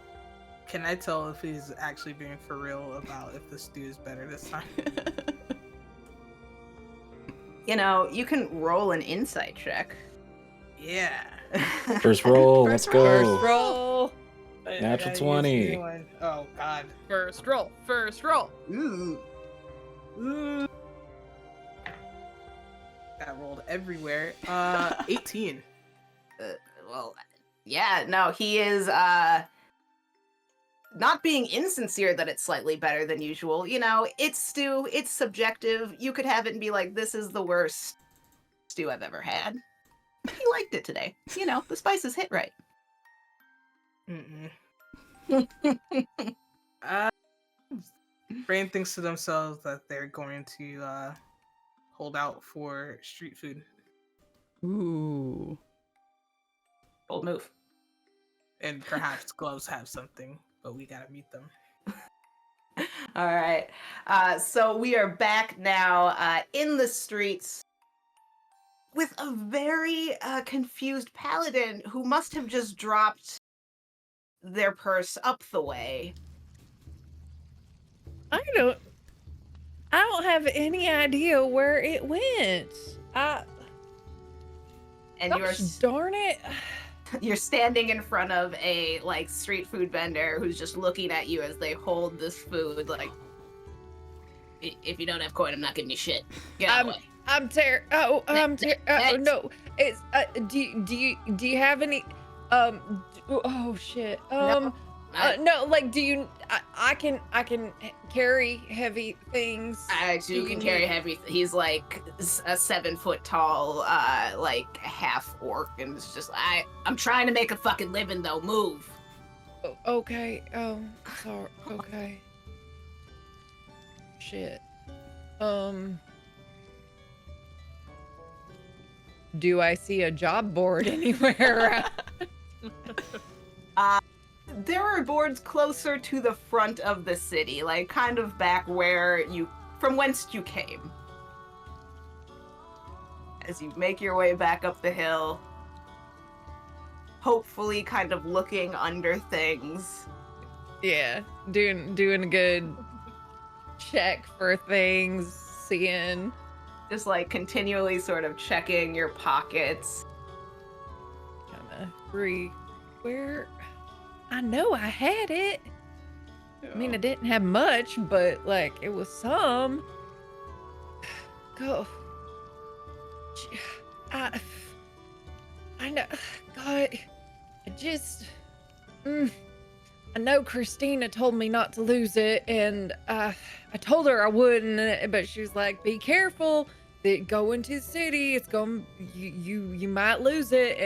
Can I tell if he's actually being for real about if the stew is better this time? You know, you can roll an insight check. Yeah. First roll, First let's go. First roll. Natural I 20. used one. Oh god. First roll. First roll. Ooh. Ooh. Got rolled everywhere. 18. Well, yeah, no, he is not being insincere that it's slightly better than usual. You know, it's stew, it's subjective. You could have it and be like, this is the worst stew I've ever had. He liked it today. You know, the spices hit right. Brain thinks to themselves that they're going to hold out for street food. Ooh. Bold move. And perhaps gloves have something, but we gotta meet them. All right. So we are back now in the streets with a very confused paladin who must have just dropped their purse up the way. I don't have any idea where it went. And Gosh, darn it. you're standing in front of a like street food vendor who's just looking at you as they hold this food like, if you don't have coin, I'm not giving you shit. Get out of the way. No. It's do you have any oh shit. No, like do you I can carry heavy things. I too can carry heavy. He's like a 7 foot tall, like half orc, and it's just I'm trying to make a fucking living though. Move. Okay. Oh, sorry. Okay. Shit. Do I see a job board anywhere? There are boards closer to the front of the city, like kind of back from whence you came. As you make your way back up the hill, hopefully kind of looking under things. Yeah, doing a good check for things, seeing. Just like continually sort of checking your pockets. Kinda where I know I had it. I mean, I didn't have much, but like it was some. Go. I know. God, I just. I know Christina told me not to lose it, and I told her I wouldn't, but she was like, "Be careful. That go into the city. It's going. You might lose it."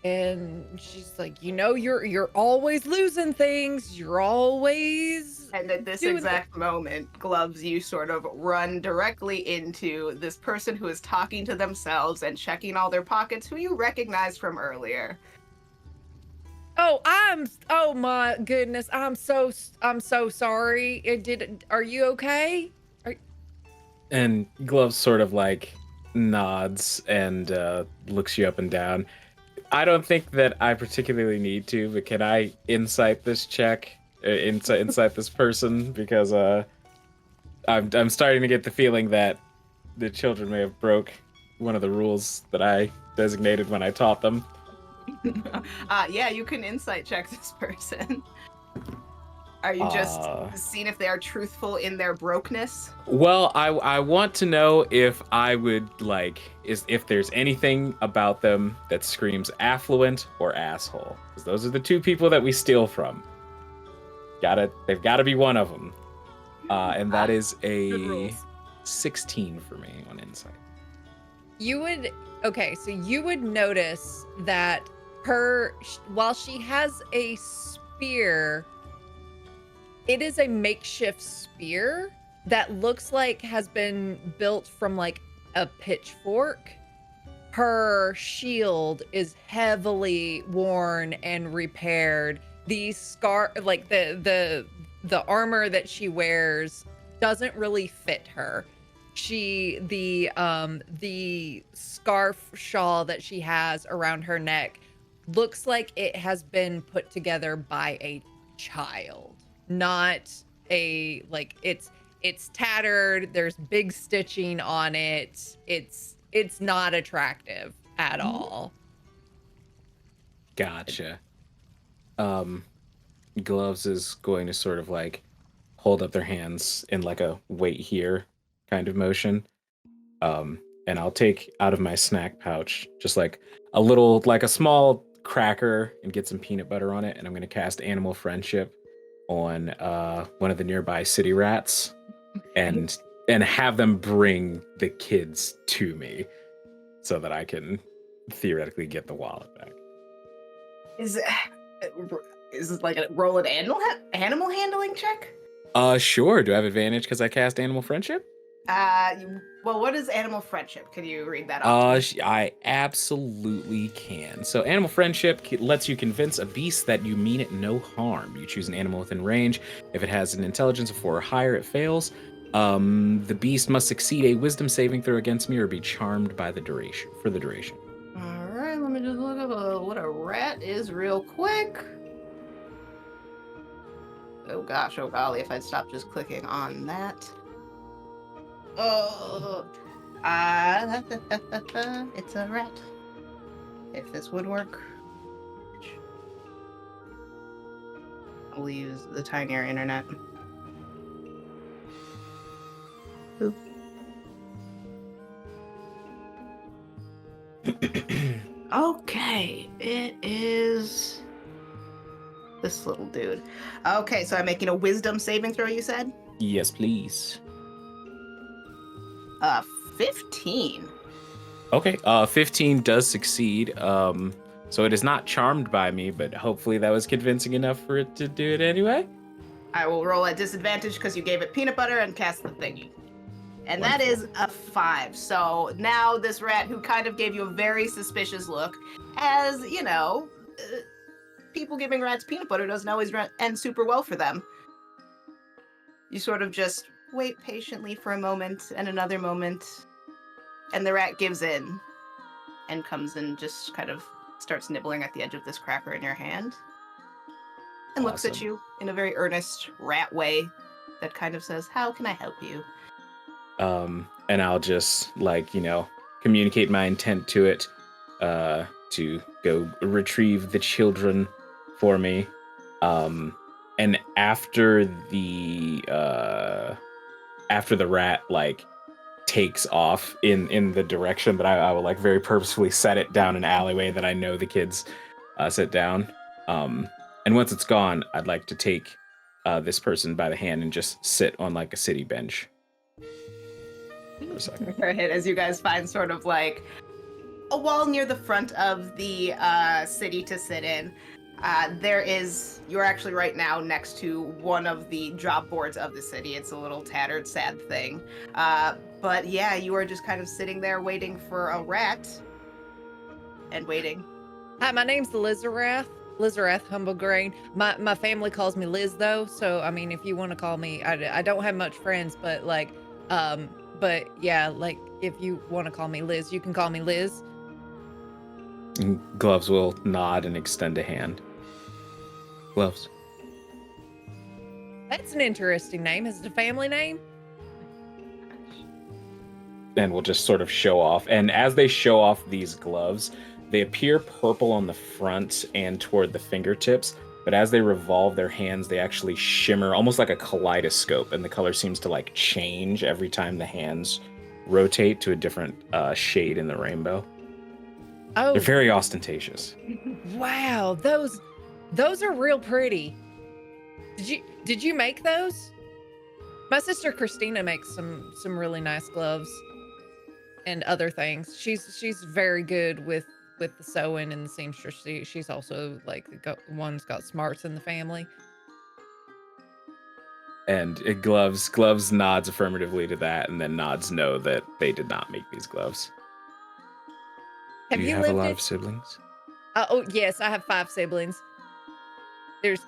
And she's like, "You know, you're always losing things. You're always." And at this exact moment, Gloves, you sort of run directly into this person who is talking to themselves and checking all their pockets, who you recognized from earlier. Oh my goodness. I'm so sorry. Are you okay? And Gloves sort of like nods and looks you up and down. I don't think that I particularly need to, but can I insight this check? Insight this person? Because I'm starting to get the feeling that the children may have broke one of the rules that I designated when I taught them. Yeah, you can insight check this person. Are you just seeing if they are truthful in their brokenness? Well, I want to know if I would if there's anything about them that screams affluent or asshole. Because those are the two people that we steal from. They've gotta be one of them. And that is Good a rules. 16 for me on insight. You would so you would notice that while she has a spear, it is a makeshift spear that looks like has been built from like a pitchfork. Her shield is heavily worn and repaired. The the armor that she wears doesn't really fit her. The scarf shawl that she has around her neck looks like it has been put together by a child, not a it's tattered. There's big stitching on it. It's not attractive at all. Gotcha. Gloves is going to sort of like hold up their hands in like a wait here kind of motion. And I'll take out of my snack pouch just like a small cracker and get some peanut butter on it. And I'm going to cast Animal Friendship on one of the nearby city rats and have them bring the kids to me so that I can theoretically get the wallet back. Is this like a roll an animal handling check? Sure. Do I have advantage because I cast Animal Friendship? Well, what is animal friendship? Can you read that off? I absolutely can. So Animal Friendship lets you convince a beast that you mean it no harm. You choose an animal within range. If it has an intelligence of 4 or higher, it fails. The beast must succeed a wisdom saving throw against me or be charmed by the duration. All right, let me just look up what a rat is real quick. Oh gosh, oh golly, if I'd stop just clicking on that. Oh, it's a rat. If this would work. I'll use the tinier internet. Boop. Okay, it is this little dude. Okay, so I'm making a wisdom saving throw, you said? Yes, please. 15. Okay, 15 does succeed. So it is not charmed by me, but hopefully that was convincing enough for it to do it anyway. I will roll at disadvantage because you gave it peanut butter and cast the thingy. And that is a 5. So now this rat, who kind of gave you a very suspicious look, as, people giving rats peanut butter doesn't always end super well for them. You sort of just wait patiently for a moment and another moment, and the rat gives in and comes and just kind of starts nibbling at the edge of this cracker in your hand and looks at you in a very earnest rat way that kind of says, "How can I help you?" And I'll just communicate my intent to it to go retrieve the children for me. And after the rat takes off in the direction that I will very purposefully set it down an alleyway that I know the kids sit down. And once it's gone, I'd like to take this person by the hand and just sit on a city bench for a second. Right, as you guys find sort of a wall near the front of the city to sit in. You're actually right now next to one of the job boards of the city. It's a little tattered, sad thing. But yeah, you are just kind of sitting there waiting for a rat. And waiting. Hi, my name's Lisorath. Lisorath Humblegrain. My family calls me Liz though, so I mean if you want to call me, I don't have much friends, but yeah, if you want to call me Liz, you can call me Liz. And Gloves will nod and extend a hand. Gloves. That's an interesting name. Is it a family name? And we'll just sort of show off. And as they show off these gloves, they appear purple on the front and toward the fingertips. But as they revolve their hands, they actually shimmer almost like a kaleidoscope. And the color seems to change every time the hands rotate to a different shade in the rainbow. Oh, they're very ostentatious. Wow, those are real pretty. Did you make those? My sister Christina makes some really nice gloves and other things. She's very good with the sewing and the seamstress. She's also like one's got smarts in the family. And Gloves nods affirmatively to that, and then nods no that they did not make these gloves. Have Do you have a lot of siblings? Oh yes, I have 5 siblings. There's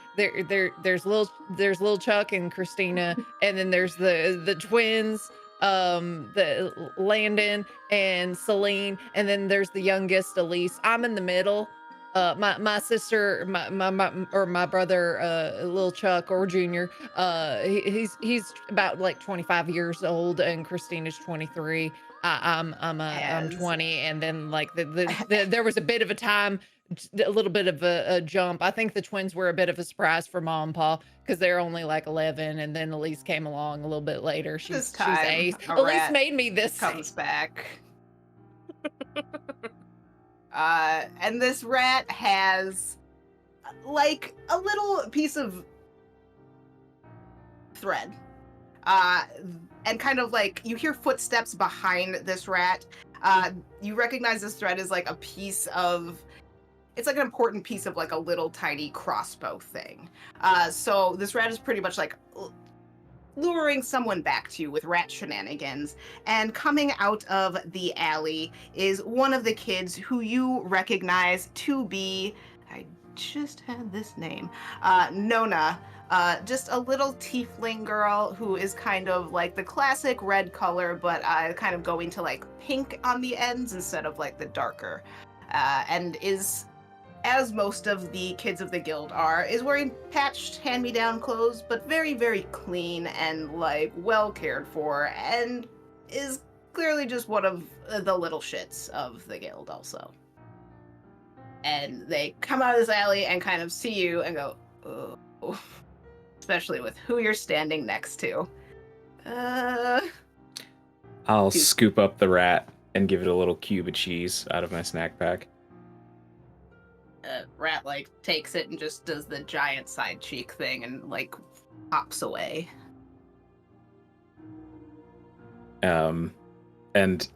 little Chuck and Christina, and then there's the twins, the Landon and Celine, and then there's the youngest Elise. I'm in the middle. My sister, my brother, little Chuck or Junior, he's about like 25 years old, and Christina's 23. I'm 20, and then like there was a bit of a time, a little bit of a jump. I think the twins were a bit of a surprise for Mom and Pa because they're only like 11, and then Elise came along a little bit later. She's ace. Elise made me this. Comes back. And this rat has like a little piece of thread. And kind of like you hear footsteps behind this rat. You recognize this thread as like a piece of, it's like an important piece of like a little tiny crossbow thing. So this rat is pretty much like luring someone back to you with rat shenanigans. And coming out of the alley is one of the kids who you recognize to be, I just had this name, Nona. Just a little tiefling girl who is kind of like the classic red color, but kind of going to like pink on the ends instead of like the darker. And is, as most of the kids of the guild are, is wearing patched hand-me-down clothes, but very, very clean and like well cared for, and is clearly just one of the little shits of the guild also. And they come out of this alley and kind of see you and go, oh. Especially with who you're standing next to. I'll scoop up the rat and give it a little cube of cheese out of my snack pack. Rat like takes it and just does the giant side cheek thing and like hops away. And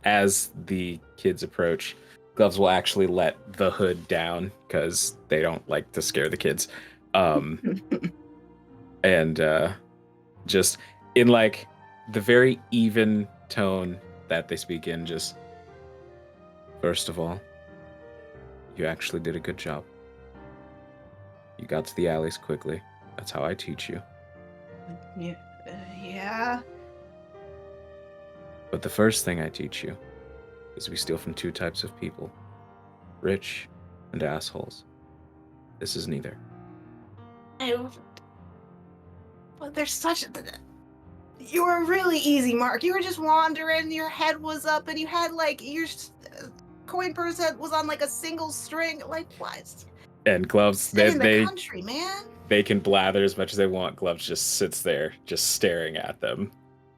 as the kids approach, Gloves will actually let the hood down because they don't like to scare the kids. And just in like the very even tone that they speak in, just, first of all, you actually did a good job. You got to the alleys quickly. That's how I teach you. Yeah. But the first thing I teach you is we steal from 2 types of people. Rich and assholes. This is neither. But there's such a... You were a really easy mark. You were just wandering, your head was up, and you had like your coin purse was on like a single string. Like, what? And Gloves, the country, man. They can blather as much as they want. Gloves just sits there, just staring at them.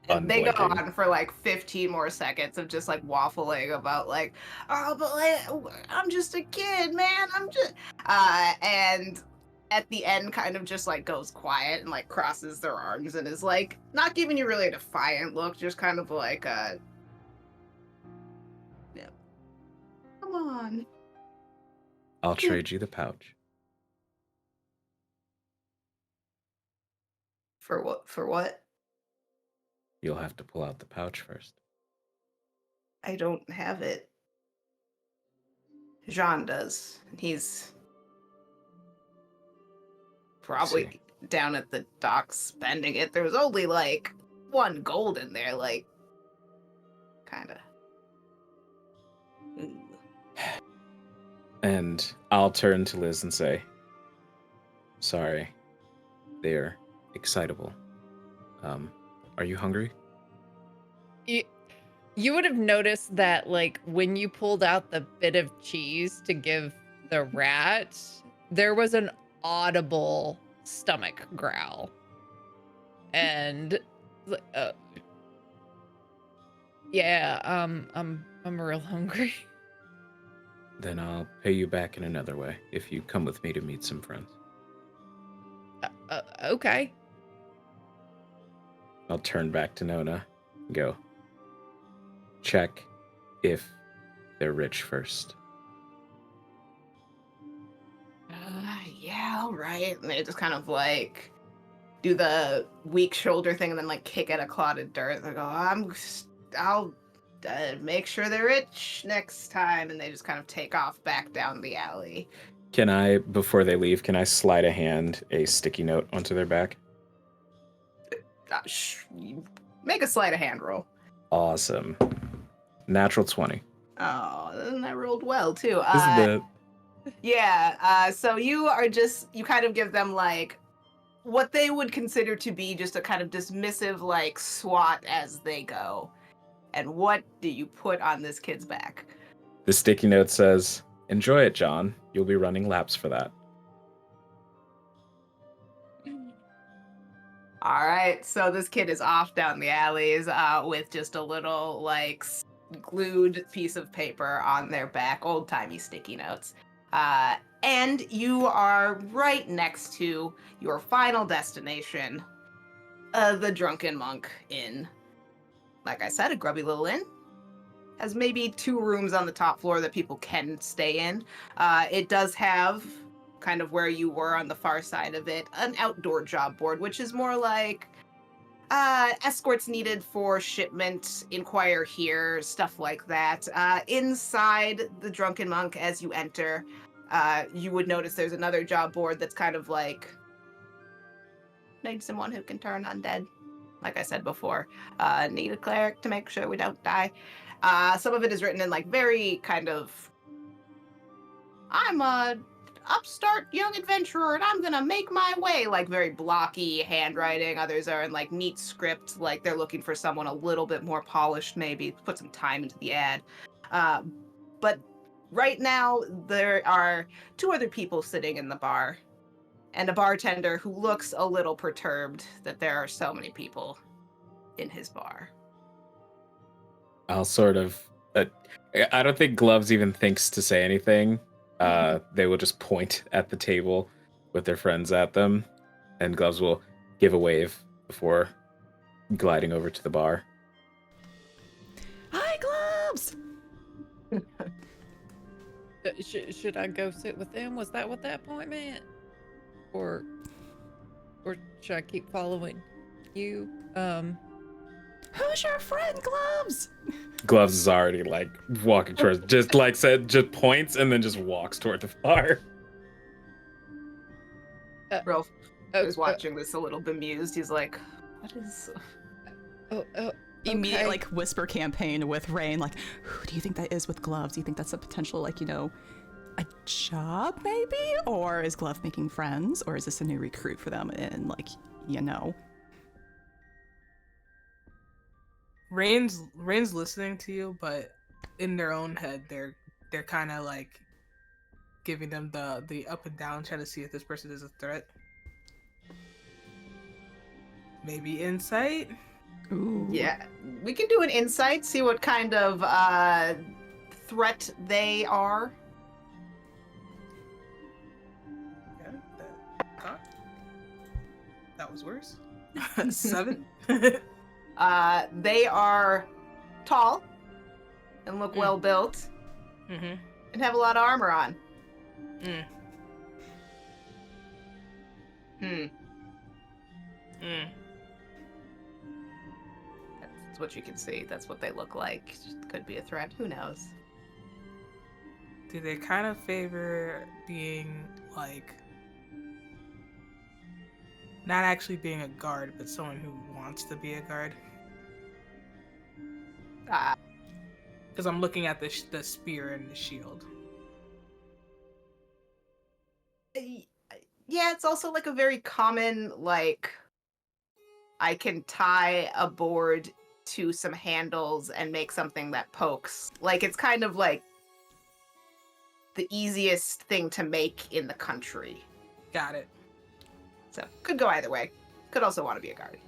And they go on for like 15 more seconds of just like waffling about like, oh, but like, I'm just a kid, man. I'm just... and at the end kind of just like goes quiet and like crosses their arms and is like not giving you really a defiant look, just kind of like yeah, come on. I'll trade you the pouch. For what? You'll have to pull out the pouch first. I don't have it. Jean does. He's probably down at the docks spending it. There was only like 1 gold in there, like, kinda. And I'll turn to Liz and say, sorry, they're excitable. Are you hungry? You would have noticed that, like, when you pulled out the bit of cheese to give the rat, there was an audible stomach growl. And yeah, I'm real hungry. Then I'll pay you back in another way if you come with me to meet some friends. Okay. I'll turn back to Nona and go, check if they're rich first. Yeah, all right. And they just kind of like do the weak shoulder thing and then like kick at a clod of dirt. They go, I'll make sure they're rich next time. And they just kind of take off back down the alley. Can I, before they leave, can I slide a sticky note onto their back? Make a sleight of hand roll. Awesome. Natural 20. Oh, then I rolled well too. This is the... Yeah, so you kind of give them like what they would consider to be just a kind of dismissive like swat as they go. And what do you put on this kid's back? The sticky note says, enjoy it, John. You'll be running laps for that. All right, so this kid is off down the alleys with just a little like glued piece of paper on their back, old-timey sticky notes. And you are right next to your final destination, the Drunken Monk Inn. Like I said, a grubby little inn. Has maybe 2 rooms on the top floor that people can stay in. It does have, kind of where you were on the far side of it, an outdoor job board, which is more like escorts needed for shipment, inquire here, stuff like that. Inside the Drunken Monk, as you enter, you would notice there's another job board that's kind of like, need someone who can turn undead. Like I said before, need a cleric to make sure we don't die. Some of it is written in like very kind of, I'm a upstart young adventurer and I'm gonna make my way, like very blocky handwriting. Others are in like neat script, like they're looking for someone a little bit more polished, maybe put some time into the ad. But right now there are 2 other people sitting in the bar and a bartender who looks a little perturbed that there are so many people in his bar. I'll sort of... I don't think Gloves even thinks to say anything. They will just point at the table with their friends at them, and Gloves will give a wave before gliding over to the bar. Hi, Gloves! Should I go sit with them? Was that what that point meant? Or should I keep following you? Who's your friend, Gloves? Gloves is already like walking towards, just points and then just walks toward the bar. Rolf is watching this a little bemused. He's like, what is... Immediate okay. like whisper campaign with Rain, like, who do you think that is with Gloves? Do you think that's a potential, like, you know, a job maybe? Or is Glove making friends? Or is this a new recruit for them? And like, you know. Rain's listening to you, but in their own head, they're kind of like giving them the up and down, trying to see if this person is a threat. Maybe insight. Ooh. Yeah, we can do an insight, see what kind of threat they are. Yeah, that was worse. 7. They are tall and look well built and have a lot of armor on. That's what you can see. That's what they look like. Could be a threat. Who knows? Do they kind of favor being like not actually being a guard, but someone who wants to be a guard? Because I'm looking at the spear and the shield. Yeah, it's also like a very common, like, I can tie a board to some handles and make something that pokes. Like, it's kind of like the easiest thing to make in the country. Got it. So, could go either way. Could also want to be a guard.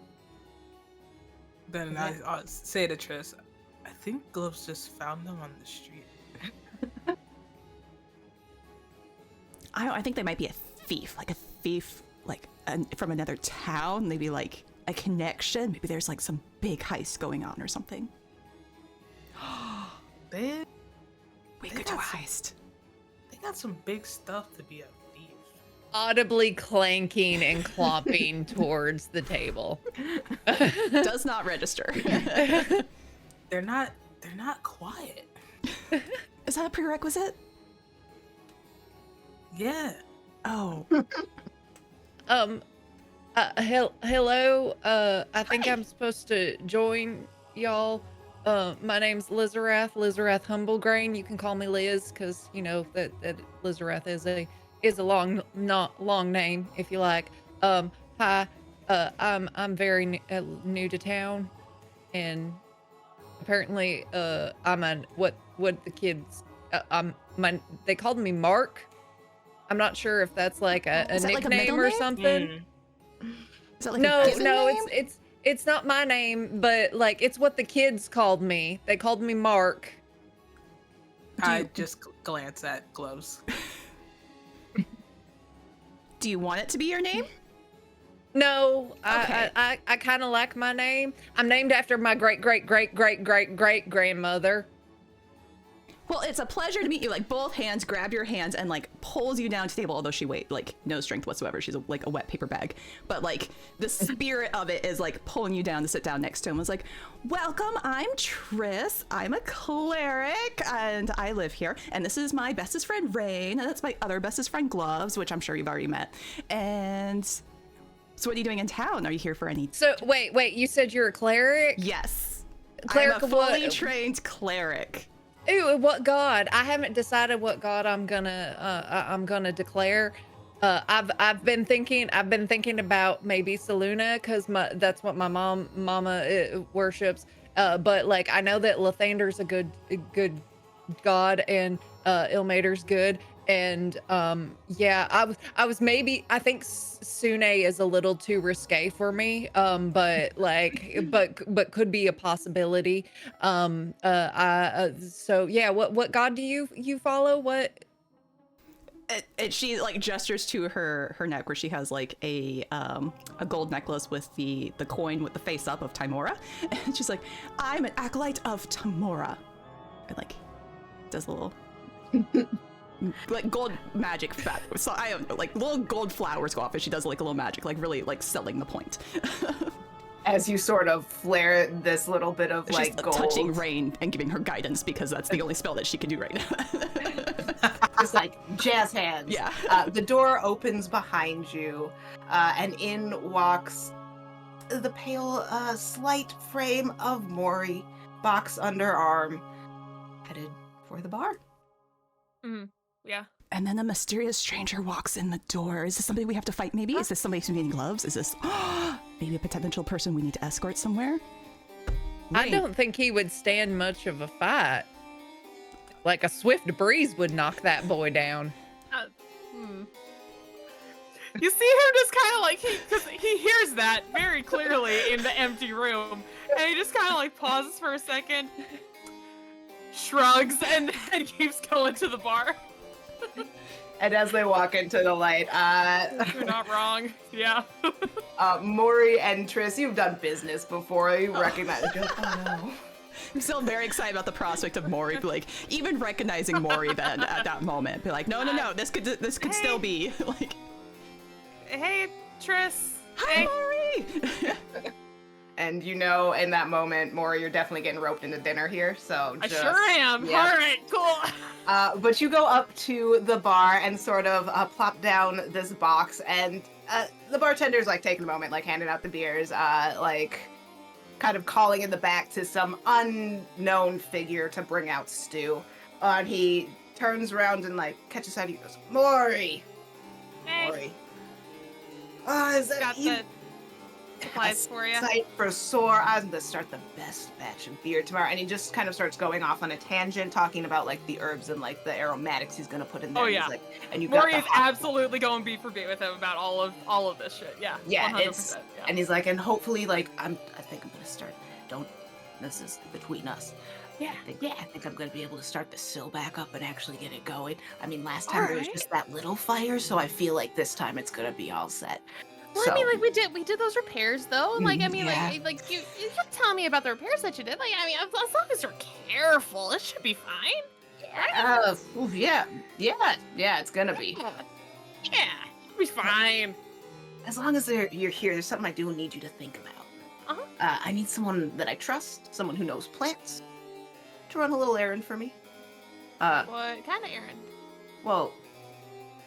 Then I'll say to Triss, I think Gloves just found them on the street. I think they might be a thief, like from another town, maybe like a connection. Maybe there's like some big heist going on or something. They We could do a heist. got some big stuff to be a thief. Audibly clanking and clomping towards the table. Does not register. They're not quiet. Is that a prerequisite? Yeah. Oh. Hello. I think Hi. I'm supposed to join y'all. My name's Lisorath Humblegrain. You can call me Liz, because you know that Lisorath is a long name, if you like. Hi. I'm very new to town, and apparently I'm what the kids they called me Mark. I'm not sure if that's like a Is that like a nickname middle or name? something. Is that like No, a given name? it's not my name, but like it's what the kids called me. They called me Mark. I just glance at gloves. Do you want it to be your name? No, Okay. I kind of like my name. I'm named after my great grandmother. Well, it's a pleasure to meet you. Like, both hands grab your hands and like pulls you down to the table. Although she like no strength whatsoever. She's like a wet paper bag. But like the spirit of it is like pulling you down to sit down next to him. Was like, welcome. I'm Triss. I'm a cleric, and I live here. And this is my bestest friend Rain. And that's my other bestest friend Gloves, which I'm sure you've already met. And so, what are you doing in town? Are you here for any? So wait, you said you're a cleric? Yes. Cleric I'm a of what? fully trained cleric. Ooh, what god? I haven't decided what god I'm gonna declare. I've been thinking about maybe Seluna, because that's what my mama worships. But like I know that Lathander's a good god, and Ilmater's good, and yeah, I was maybe, I think Sune is a little too risque for me, but could be a possibility. So yeah, what god do you follow? What? She like gestures to her neck where she has like a gold necklace with the coin with the face up of Timora, and she's like, I'm an acolyte of Timora. And like does a little like gold magic so I don't know, like little gold flowers go off as she does like a little magic, like really like selling the point. As you sort of flare this little bit of She's like gold. touching Rain and giving her guidance because that's the only spell that she can do right now. Just like jazz hands. Yeah. The door opens behind you, and in walks the pale, slight frame of Mori, box under arm, headed for the bar. Yeah. And then a mysterious stranger walks in the door. Is this somebody we have to fight, maybe? Is this somebody who's needing gloves? Is this maybe a potential person we need to escort somewhere? I Rain. don't think he would stand much of a fight. Like a swift breeze would knock that boy down. You see him just kind of like, because he hears that very clearly in the empty room, and he just kind of like pauses for a second, shrugs, and then keeps going to the bar. And as they walk into the light, You're not wrong. Yeah. Mori and Triss, you've done business before. You recognize. Oh no. I'm still very excited about the prospect of Mori, like even recognizing Mori then at that moment. Be like, no, this could still be like. Hey, Triss. Hi, Hey. Mori. And you know, in that moment, Mori, you're definitely getting roped into dinner here. So I just, sure am. yeah. All right, cool. But you go up to the bar and sort of plop down this box, and the bartender's like taking a moment, like handing out the beers, like kind of calling in the back to some unknown figure to bring out stew. And he turns around and like catches sight of you and goes, Mori! Hey, Mori. Is that got you? the supplies for you. Sight for sore. I'm gonna start the best batch of beer tomorrow. And he just kind of starts going off on a tangent, talking about like the herbs and like the aromatics he's gonna put in there. Oh, And yeah. he's like, and you Mori got is the hot- absolutely going beat for beat with him about all of this shit. Yeah. Yeah, 100%. it's Yeah. and he's like, and hopefully like I think I'm gonna start. This is between us. Yeah. I think I'm gonna be able to start the sill back up and actually get it going. I mean, last time there was Alright. just that little fire, so I feel like this time it's gonna be all set. Well, So, I mean, like we did those repairs though. And, like, I mean, yeah. like you kept telling me about the repairs that you did. Like, I mean, as long as you're careful, it should be fine. yeah, it's gonna be. Yeah, it'll be fine. As long as you're here, there's something I do need you to think about. I need someone that I trust, someone who knows plants, to run a little errand for me. What kind of errand? Well,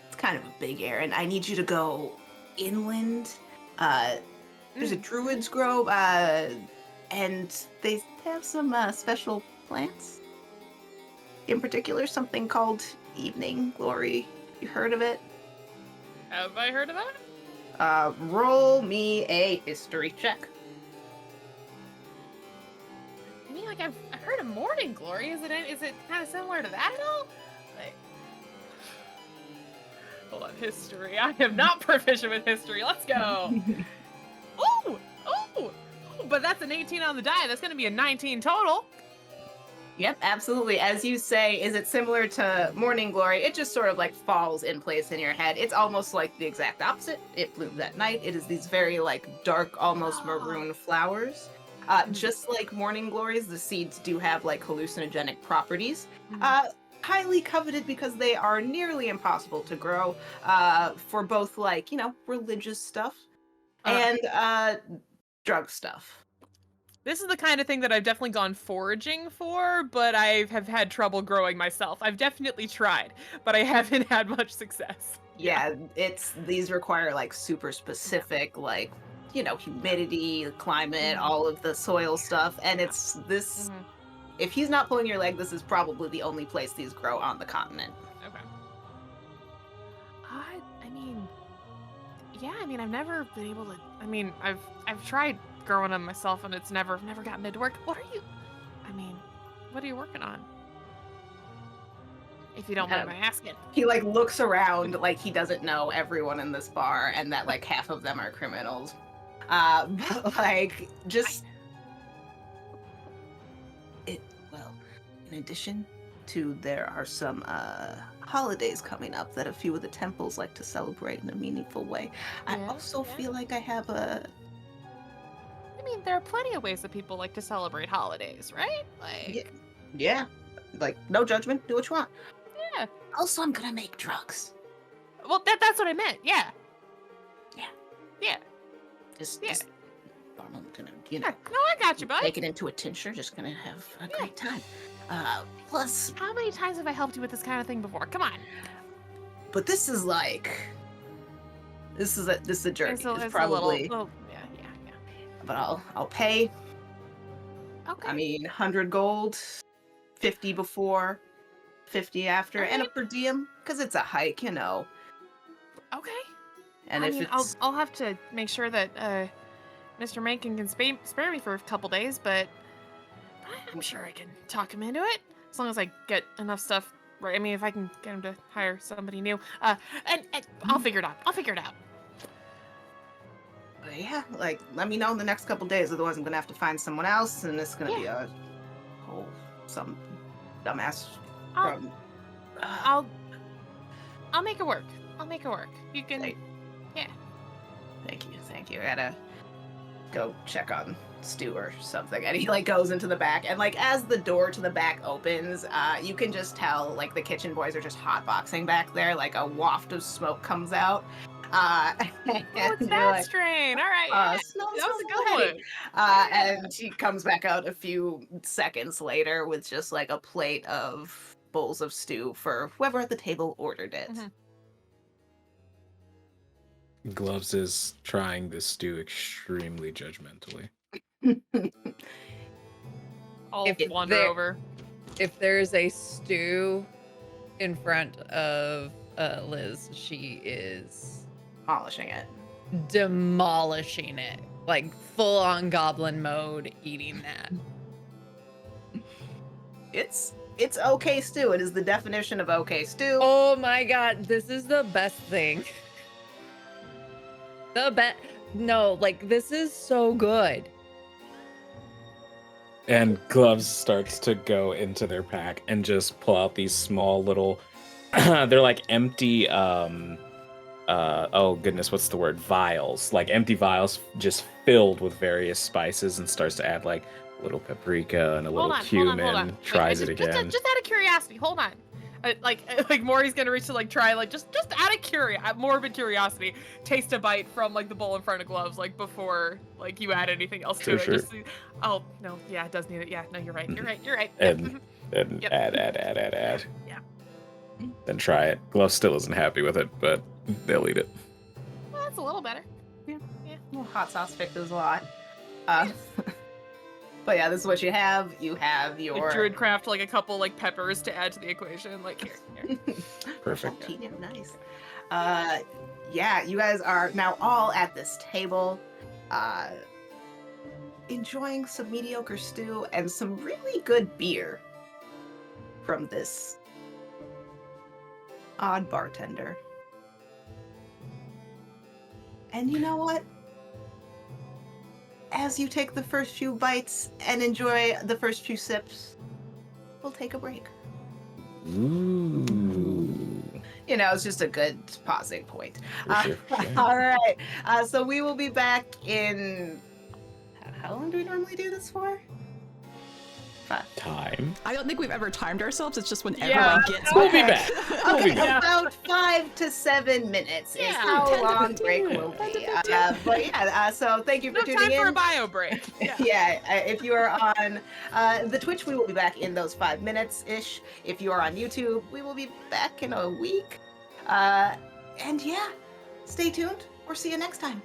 it's kind of a big errand. I need you to go inland. There's a Druid's Grove, and they have some special plants. In particular, something called Evening Glory. You heard of it? Have I heard of that? Roll me a history check. I mean, like I've heard of Morning Glory. Is it kind of similar to that at all? Like, hold on, history. I am not proficient with history. Let's go. Oh, but that's an 18 on the die. That's going to be a 19 total. Yep, absolutely. As you say, is it similar to Morning Glory? It just sort of like falls in place in your head. It's almost like the exact opposite. It blooms at night. It is these very like dark, almost maroon flowers. Just like Morning Glories, the seeds do have like hallucinogenic properties. Highly coveted because they are nearly impossible to grow for both like, religious stuff and drug stuff. This is the kind of thing that I've definitely gone foraging for, but I have had trouble growing myself. I've definitely tried, but I haven't had much success. Yeah, these require like super specific, like, humidity, climate, all of the soil stuff. And it's this, if he's not pulling your leg, this is probably the only place these grow on the continent. Okay. I mean, I've never been able to, I've tried growing them myself and it's never gotten it to work. What are you working on? If you don't mind my asking. He like looks around like he doesn't know everyone in this bar and that like half of them are criminals. But like just in addition to there are some holidays coming up that a few of the temples like to celebrate in a meaningful way. I also feel like I have there are plenty of ways that people like to celebrate holidays, right? Like, yeah, like no judgment, do what you want. Yeah. Also, I'm gonna make drugs. Well, that's what I meant. Yeah. Just I'm gonna, No, I got you, bud. make it into a tincture. Just gonna have a great time. Plus, how many times have I helped you with this kind of thing before? Come on. But this is like, this is a journey. It's probably. Yeah. But I'll pay. Okay. 100 gold, 50 before, 50 after, and a per diem because it's a hike, Okay. And I'll have to make sure that Mr. Mankin can spare me for a couple days, but I'm sure I can talk him into it as long as I get enough stuff. Right? If I can get him to hire somebody new, and I'll figure it out. But yeah, like let me know in the next couple days, otherwise I'm gonna have to find someone else, and it's gonna be some dumbass from. I'll make it work. You can. Thank you. I gotta go check on Stu or something. And he like goes into the back, and like as the door to the back opens, you can just tell like the kitchen boys are just hotboxing back there. Like a waft of smoke comes out. It's that strain. All right. That was a good one. And he comes back out a few seconds later with just like a plate of bowls of stew for whoever at the table ordered it. Gloves is trying this stew extremely judgmentally. I'll wander over. If there's a stew in front of Liz, she is demolishing it. Like full on goblin mode, eating that. It's okay stew. It is the definition of okay stew. Oh my god, this is the best thing. No, like this is so good. And Gloves starts to go into their pack and just pull out these small little they're like empty oh goodness, what's the word? Vials, like empty vials, just filled with various spices, and starts to add like a little paprika and a little cumin. Wait, Tries it again. Just out of curiosity, hold on. Like Mori's gonna reach to like try like just out of morbid curiosity, taste a bite from like the bowl in front of Gloves like before like you add anything else to it. Sure. Just, oh no, yeah, it does need it. Yeah, no, you're right. You're right. And Yep. add. Yeah. Then try it. Glove still isn't happy with it, but they'll eat it. Well, that's a little better. Yeah. Well, hot sauce fixes a lot. But yeah, this is what you have. You have your Like Druid craft like a couple like peppers to add to the equation. Like here. Perfect. Nice. Yeah, you guys are now all at this table, enjoying some mediocre stew and some really good beer from this odd bartender. And you know what? As you take the first few bites and enjoy the first few sips, we'll take a break. Ooh. You know, it's just a good pausing point. For sure. All right. So we will be back in. How long do we normally do this for? 5. Time. I don't think we've ever timed ourselves. It's just when Yeah, everyone gets We'll be back. back. We'll be Okay, back. about 5 to 7 minutes is Yeah, how 10 to long 15 break minutes. will 10 to be. 15. But yeah, so thank you for No tuning time in. for a bio break. Yeah. Yeah, if you are on the Twitch, we will be back in those 5 minutes-ish. If you are on YouTube, we will be back in a week. And yeah, stay tuned. Or see you next time.